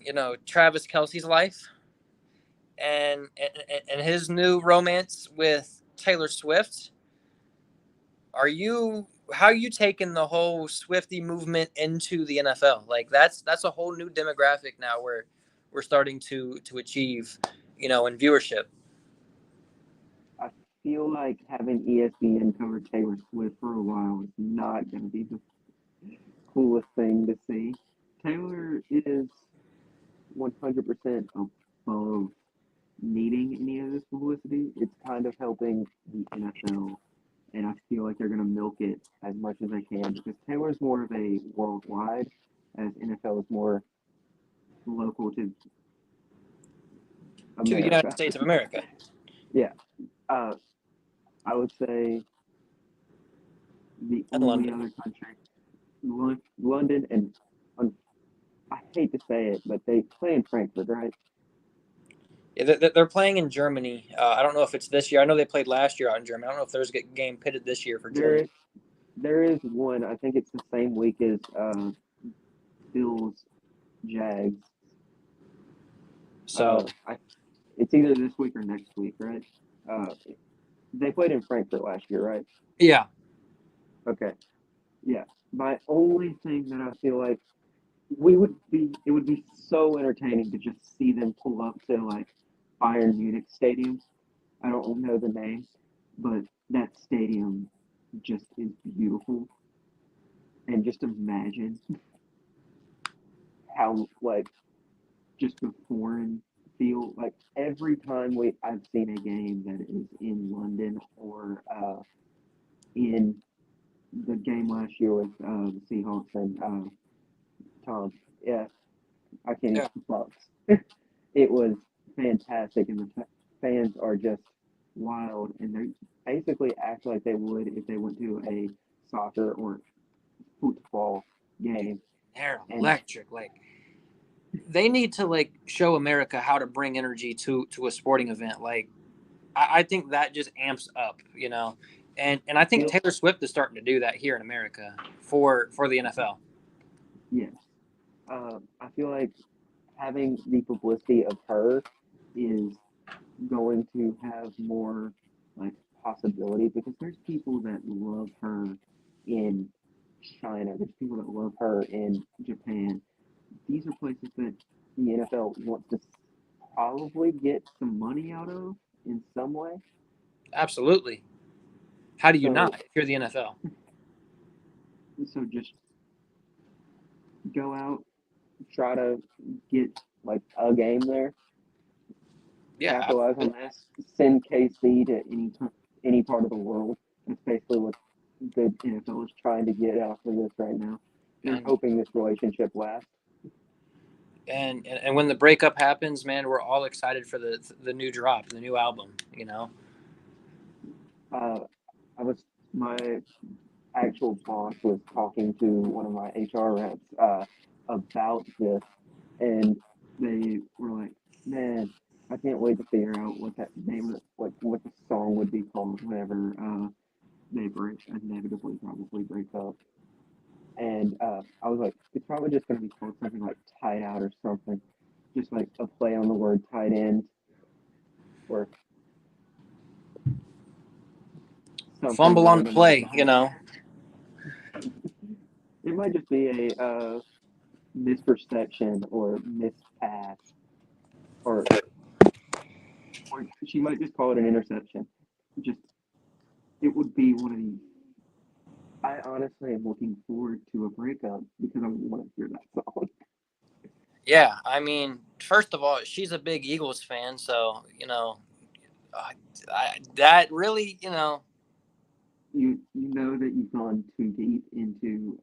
Travis Kelce's life, and his new romance with Taylor Swift. How are you taking the whole Swiftie movement into the NFL? Like that's a whole new demographic now where we're starting to achieve, in viewership. I feel like having ESPN cover Taylor Swift for a while is not going to be the coolest thing to see. Taylor is 100% above needing any of this publicity. It's kind of helping the NFL, and I feel like they're going to milk it as much as they can because Taylor's more of a worldwide, as NFL is more local to To the United America. States of America. Yeah. I would say the And only London. other country, London, and I hate to say it, but they play in Frankfurt, right? Yeah, they're playing in Germany. I don't know if it's this year. I know they played last year out in Germany. I don't know if there's a game pitted this year for Germany. There is one. I think it's the same week as Bills Jags. So It's either this week or next week, right? They played in Frankfurt last year, right? yeah, Okay. Yeah. My only thing that I feel like it would be so entertaining to just see them pull up to like Bayern Munich Stadium. I don't know the name, but that stadium just is beautiful. And just imagine how like just the foreign feel like every time I've seen a game that is in London or in the game last year with the Seahawks and Tom. Yeah, I can't yeah, even Bucks. It was fantastic, and the fans are just wild, and they basically act like they would if they went to a soccer or football game. they're And electric. Like they need to like show America how to bring energy to a sporting event. Like I think that just amps up, and I think feel Taylor Swift is starting to do that here in America for the NFL. yes, I feel like having the publicity of her is going to have more like possibility because there's people that love her in China. There's people that love her in Japan. These are places that the NFL wants to probably get some money out of in some way. Absolutely. How do you So, not if you're the NFL? so just go out, try to get like a game there, Yeah, capitalize on this, send KC to any part of the world. That's basically what the NFL is trying to get out of this right now. They're and hoping this relationship lasts. and when the breakup happens, man, we're all excited for the new drop, the new album. Uh, I was my actual boss was talking to one of my HR reps about this, and they were like, "Man, I can't wait to figure out what that name, what the song would be called whenever they inevitably probably break up." And I was like, "It's probably just gonna be called something like tight out or something, just like a play on the word tight end or something Fumble on random like play, that." It might just be a misperception or mispass, or she might just call it an interception. Just it would be one of these. I honestly am looking forward to a breakup because I want to hear that song. Yeah, I mean, first of all, she's a big Eagles fan, so that really, You know that you've gone too deep into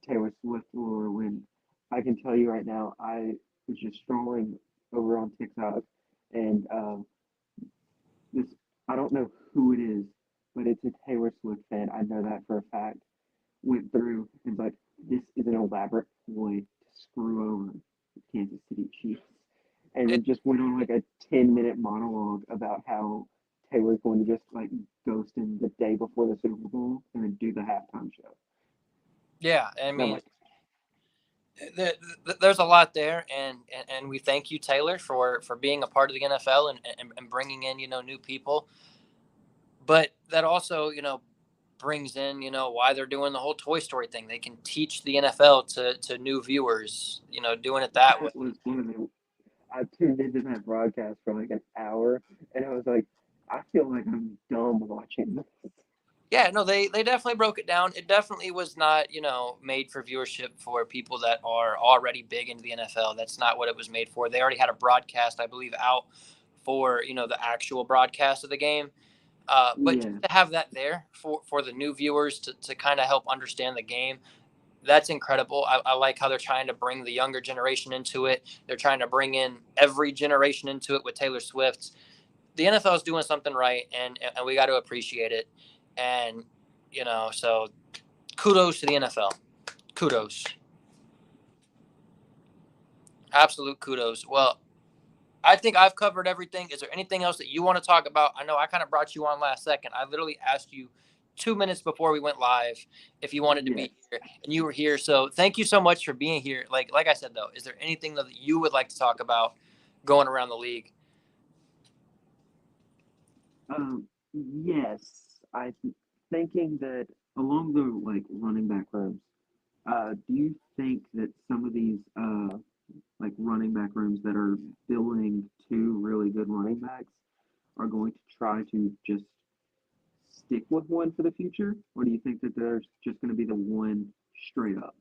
Taylor Swift lore when I can tell you right now I was just strolling over on TikTok and this I don't know who it is, but it's a Taylor Swift fan. I know that for a fact. Went through and like this is an elaborate ploy to screw over the Kansas City Chiefs, and it, then just went on like a 10-minute monologue about how Taylor's going to just like ghost him the day before the Super Bowl and then do the halftime show. yeah, I And I'm mean, like, there's a lot there, and we thank you, Taylor, for being a part of the NFL and bringing in new people, but that also brings in why they're doing the whole Toy Story thing. They can teach the NFL to new viewers, doing it that way. that was one of the. I tuned into that broadcast for like an hour, and I was like, I feel like I'm dumb watching this. Yeah, no, they definitely broke it down. It definitely was not, made for viewership for people that are already big into the NFL. That's not what it was made for. They already had a broadcast, I believe, out for, the actual broadcast of the game. But just Yeah. to have that there for the new viewers to kind of help understand the game, that's incredible. I like how they're trying to bring the younger generation into it. They're trying to bring in every generation into it with Taylor Swift. The NFL is doing something right, and we got to appreciate it. And so kudos to the NFL. Kudos, absolute kudos. Well, I think I've covered everything. Is there anything else that you want to talk about? I know I kind of brought you on last second. I literally asked you 2 minutes before we went live if you wanted to Yes. be here, and you were here. So thank you so much for being here. Like I said though, is there anything that you would like to talk about going around the league? Yes. Thinking that along the running back rooms, do you think that some of these running back rooms that are filling two really good running backs are going to try to just stick with one for the future, or do you think that there's just going to be the one straight up,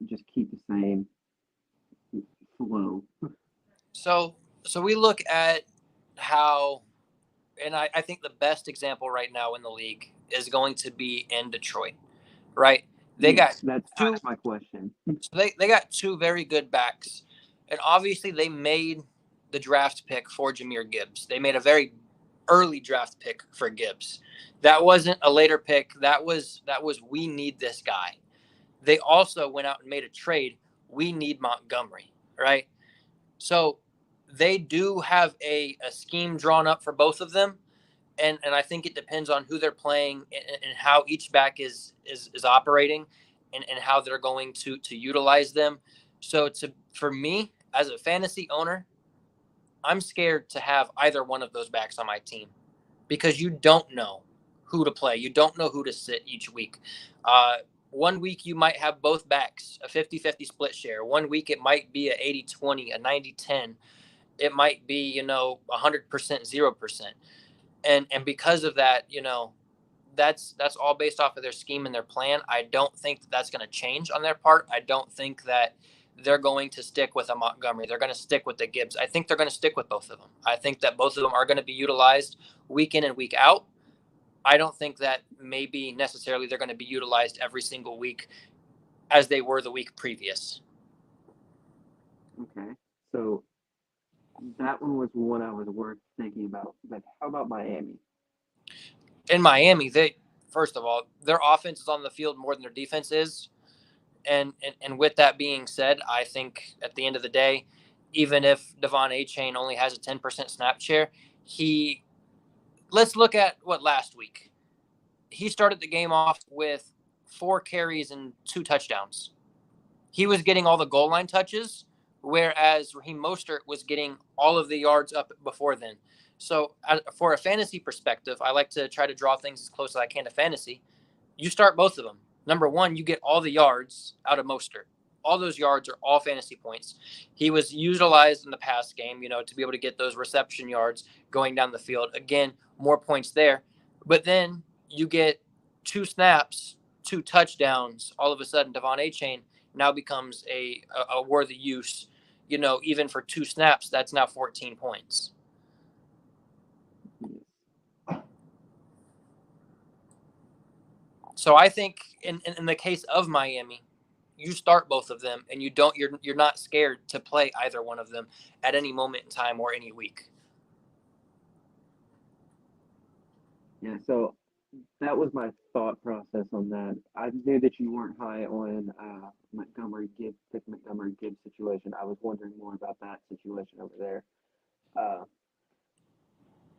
just keep the same flow? So we look at how, and I think the best example right now in the league is going to be in Detroit, right? They Yes, got that's kind two of my question. So they got two very good backs, and obviously they made the draft pick for Jahmyr Gibbs. They made a very early draft pick for Gibbs. That wasn't a later pick. That was we need this guy. They also went out and made a trade. We need Montgomery, right? So they do have a scheme drawn up for both of them, and I think it depends on who they're playing and how each back is operating, and how they're going to utilize them. So for me as a fantasy owner, I'm scared to have either one of those backs on my team because you don't know who to play. You don't know who to sit each week. One week you might have both backs, a 50-50 split share. One week it might be a 80-20, a 90-10. It might be, 100%, 0%. And because of that, that's all based off of their scheme and their plan. I don't think that's going to change on their part. I don't think that they're going to stick with a Montgomery. They're going to stick with the Gibbs. I think they're going to stick with both of them. I think that both of them are going to be utilized week in and week out. I don't think that maybe necessarily they're going to be utilized every single week as they were the week previous. Okay, so that one was one I was worth thinking about. But how about Miami? In Miami, first of all, their offense is on the field more than their defense is. And with that being said, I think at the end of the day, even if Devon Achane only has a 10% snap share, let's look at what last week. He started the game off with 4 carries and 2 touchdowns. He was getting all the goal line touches, whereas Raheem Mostert was getting all of the yards up before then. So for a fantasy perspective, I like to try to draw things as close as I can to fantasy. You start both of them. Number one, you get all the yards out of Mostert. All those yards are all fantasy points. He was utilized in the past game, to be able to get those reception yards going down the field. Again, more points there. But then you get 2 snaps, 2 touchdowns. All of a sudden, Devon Achane now becomes a worthy use. Even for 2 snaps, that's now 14 points. So I think in the case of Miami, you start both of them, and you're not scared to play either one of them at any moment in time or any week. Yeah, so that was my thought process on that. I knew that you weren't high on pick Montgomery Gibbs situation. I was wondering more about that situation over there.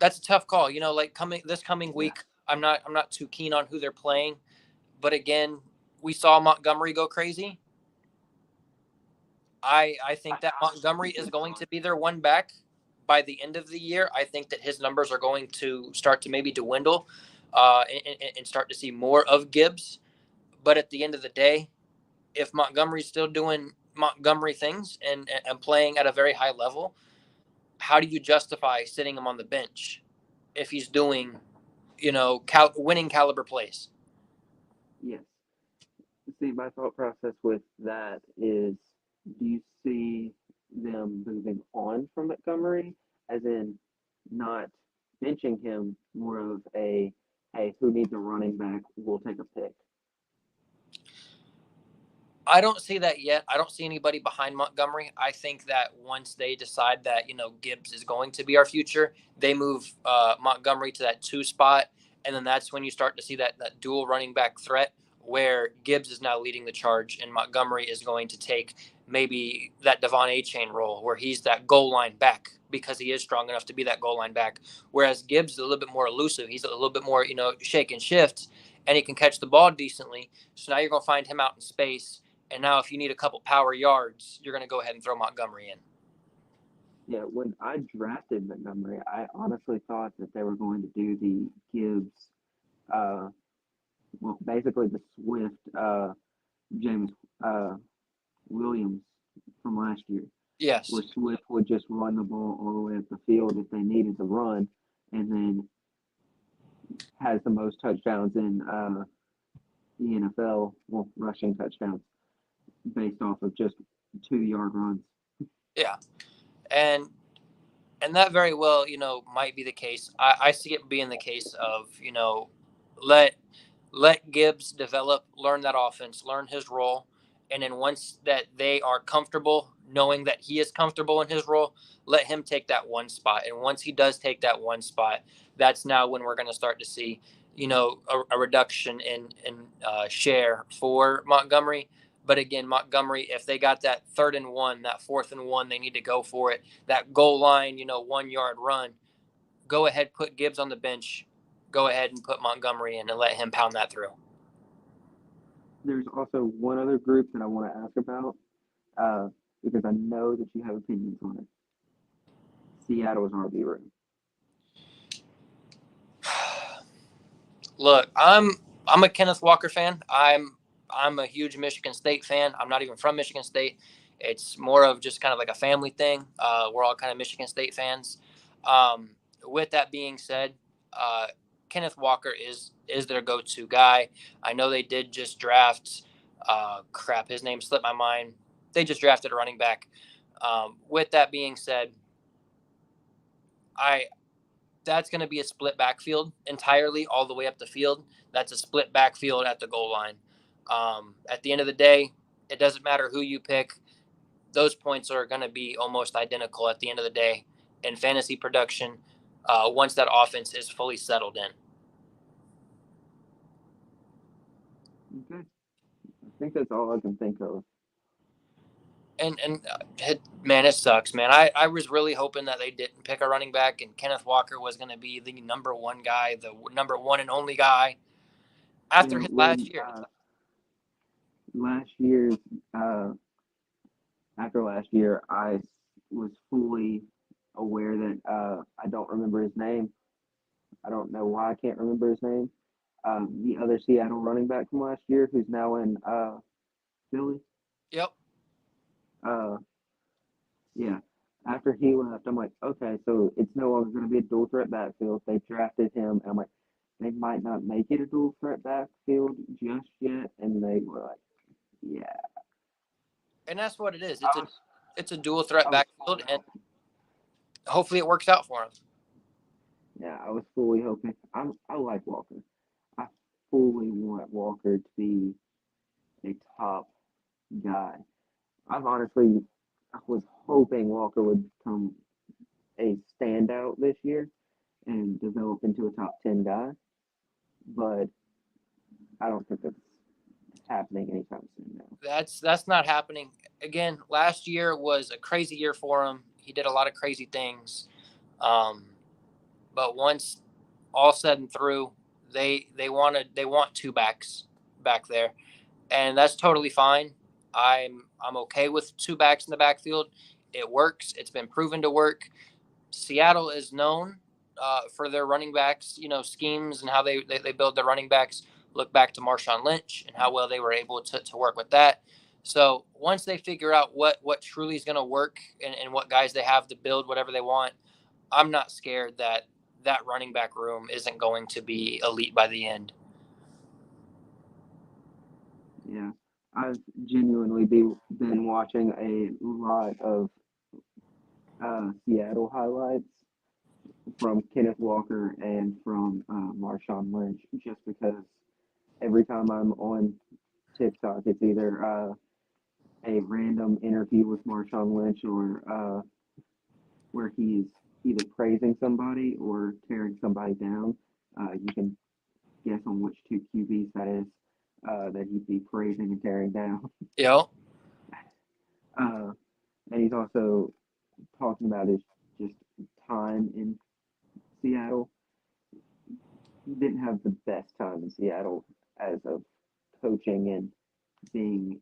That's a tough call. This coming week, Yeah. I'm not too keen on who they're playing, but again, we saw Montgomery go crazy. I think that Montgomery is going to be their one back by the end of the year. I think that his numbers are going to start to maybe dwindle, and start to see more of Gibbs. But at the end of the day, if Montgomery's still doing Montgomery things and playing at a very high level, how do you justify sitting him on the bench if he's doing winning caliber plays. Yes. See, my thought process with that is, do you see them moving on from Montgomery, as in not benching him, more of a, hey, who needs a running back? We'll take a pick. I don't see that yet. I don't see anybody behind Montgomery. I think that once they decide that, Gibbs is going to be our future, they move Montgomery to that 2 spot. And then that's when you start to see that dual running back threat where Gibbs is now leading the charge and Montgomery is going to take maybe that Devon Achane role where he's that goal line back because he is strong enough to be that goal line back. Whereas Gibbs is a little bit more elusive. He's a little bit more, shake and shift, and he can catch the ball decently. So now you're going to find him out in space. And now if you need a couple power yards, you're going to go ahead and throw Montgomery in. Yeah, when I drafted Montgomery, I honestly thought that they were going to do the Gibbs, basically the Swift James Williams from last year. Yes. Where Swift would just run the ball all the way up the field if they needed to run, and then has the most touchdowns in the NFL, rushing touchdowns, based off of just 2-yard runs. Yeah. And that very well, might be the case. I see it being the case of, let Gibbs develop, learn that offense, learn his role. And then once that they are comfortable, knowing that he is comfortable in his role, let him take that 1 spot. And once he does take that 1 spot, that's now when we're going to start to see, a reduction in share for Montgomery. But again, Montgomery, if they got that 3rd and 1, that 4th and 1, they need to go for it. That goal line, 1-yard run, go ahead, put Gibbs on the bench. Go ahead and put Montgomery in and let him pound that through. There's also one other group that I want to ask about, because I know that you have opinions on it. Seattle's RB room. Look, I'm a Kenneth Walker fan. I'm a huge Michigan State fan. I'm not even from Michigan State. It's more of just kind of like a family thing. We're all kind of Michigan State fans. With that being said, Kenneth Walker is their go-to guy. I know they did just draft. His name slipped my mind. They just drafted a running back. With that being said, that's going to be a split backfield entirely all the way up the field. That's a split backfield at the goal line. At the end of the day, it doesn't matter who you pick. Those points are going to be almost identical at the end of the day in fantasy production once that offense is fully settled in. Okay. I think that's all I can think of. And man, it sucks, man. I was really hoping that they didn't pick a running back and Kenneth Walker was going to be the number 1 guy, the number 1 and only guy after his last year. After last year, I was fully aware that I don't remember his name. I don't know why I can't remember his name. The other Seattle running back from last year, who's now in Philly. Yep. Yeah. After he left, I'm like, okay, so it's no longer going to be a dual threat backfield. They drafted him, and I'm like, they might not make it a dual threat backfield just yet, and they were like, yeah. And that's what it is. It's a dual threat backfield, and hopefully it works out for him. Yeah, I was fully hoping. I like Walker. I fully want Walker to be a top guy. I was hoping Walker would become a standout this year and develop into a top 10 guy, but I don't think that's happening anytime soon now. That's not happening. Again, last year was a crazy year for him. He did a lot of crazy things. But once all said and through, they want 2 backs back there, and that's totally fine. I'm okay with 2 backs in the backfield. It works. It's been proven to work. Seattle is known for their running backs, schemes and how they build their running backs. Look back to Marshawn Lynch and how well they were able to work with that. So once they figure out what truly is going to work and what guys they have to build whatever they want, I'm not scared that that running back room isn't going to be elite by the end. Yeah, I've genuinely been watching a lot of Seattle highlights from Kenneth Walker and from Marshawn Lynch, just because every time I'm on TikTok, it's either a random interview with Marshawn Lynch or where he's either praising somebody or tearing somebody down. You can guess on which two QBs that is that he'd be praising and tearing down. Yep. And he's also talking about his just time in Seattle. He didn't have the best time in Seattle as of coaching and being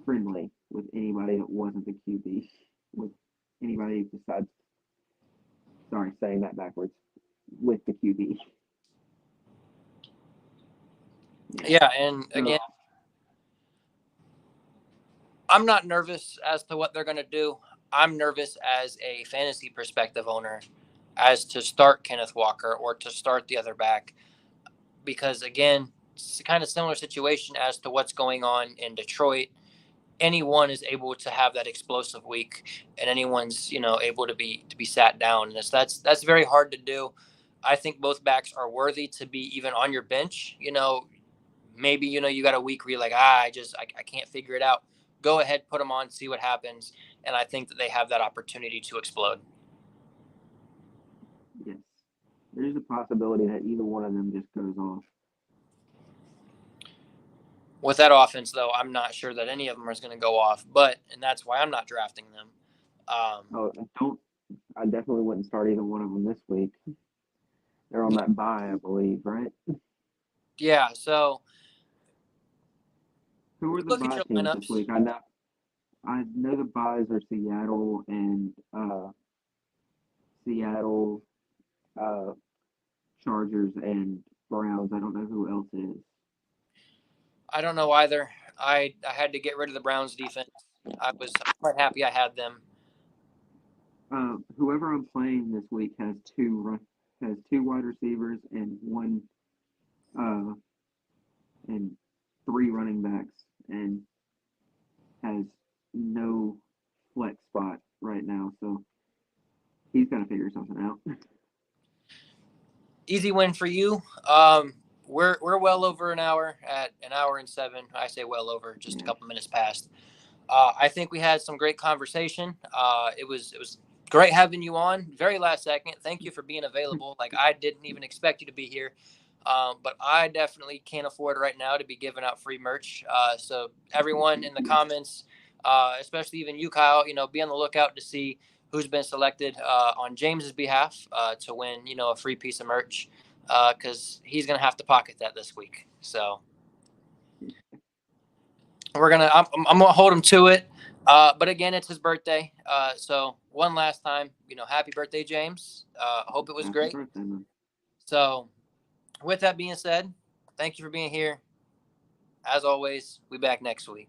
friendly with anybody that wasn't the QB, with anybody besides, sorry, saying that backwards, with the QB. Yeah, and again, I'm not nervous as to what they're going to do. I'm nervous as a fantasy perspective owner as to start Kenneth Walker or to start the other back, because again, it's kind of similar situation as to what's going on in Detroit. Anyone is able to have that explosive week, and anyone's able to be sat down. And that's very hard to do. I think both backs are worthy to be even on your bench. Maybe you got a week where you're like, I can't figure it out. Go ahead, put them on, see what happens, and I think that they have that opportunity to explode. Yes, there's a possibility that either one of them just goes off. With that offense, though, I'm not sure that any of them is going to go off, and that's why I'm not drafting them. I definitely wouldn't start either one of them this week. They're on that bye, I believe, right? Yeah, so who are the look at bye your teams lineups. this week? I know the byes are Seattle and Seattle, Chargers and Browns. I don't know who else is. I don't know either. I had to get rid of the Browns defense. I was quite happy I had them. Whoever I'm playing this week has two wide receivers and one and three running backs and has no flex spot right now, so he's got to figure something out. Easy win for you. We're well over an hour, at an hour and 7. I say well over, just a couple minutes past. I think we had some great conversation. It was great having you on. Very last second. Thank you for being available. Like, I didn't even expect you to be here. But I definitely can't afford right now to be giving out free merch. So everyone in the comments, especially even you, Kyle, be on the lookout to see who's been selected on James's behalf to win, a free piece of merch, because he's going to have to pocket that this week. So I'm going to hold him to it. But again, it's his birthday. So one last time, happy birthday, James. Hope it was Happy great. birthday, man. So with that being said, thank you for being here. As always, we'll be back next week.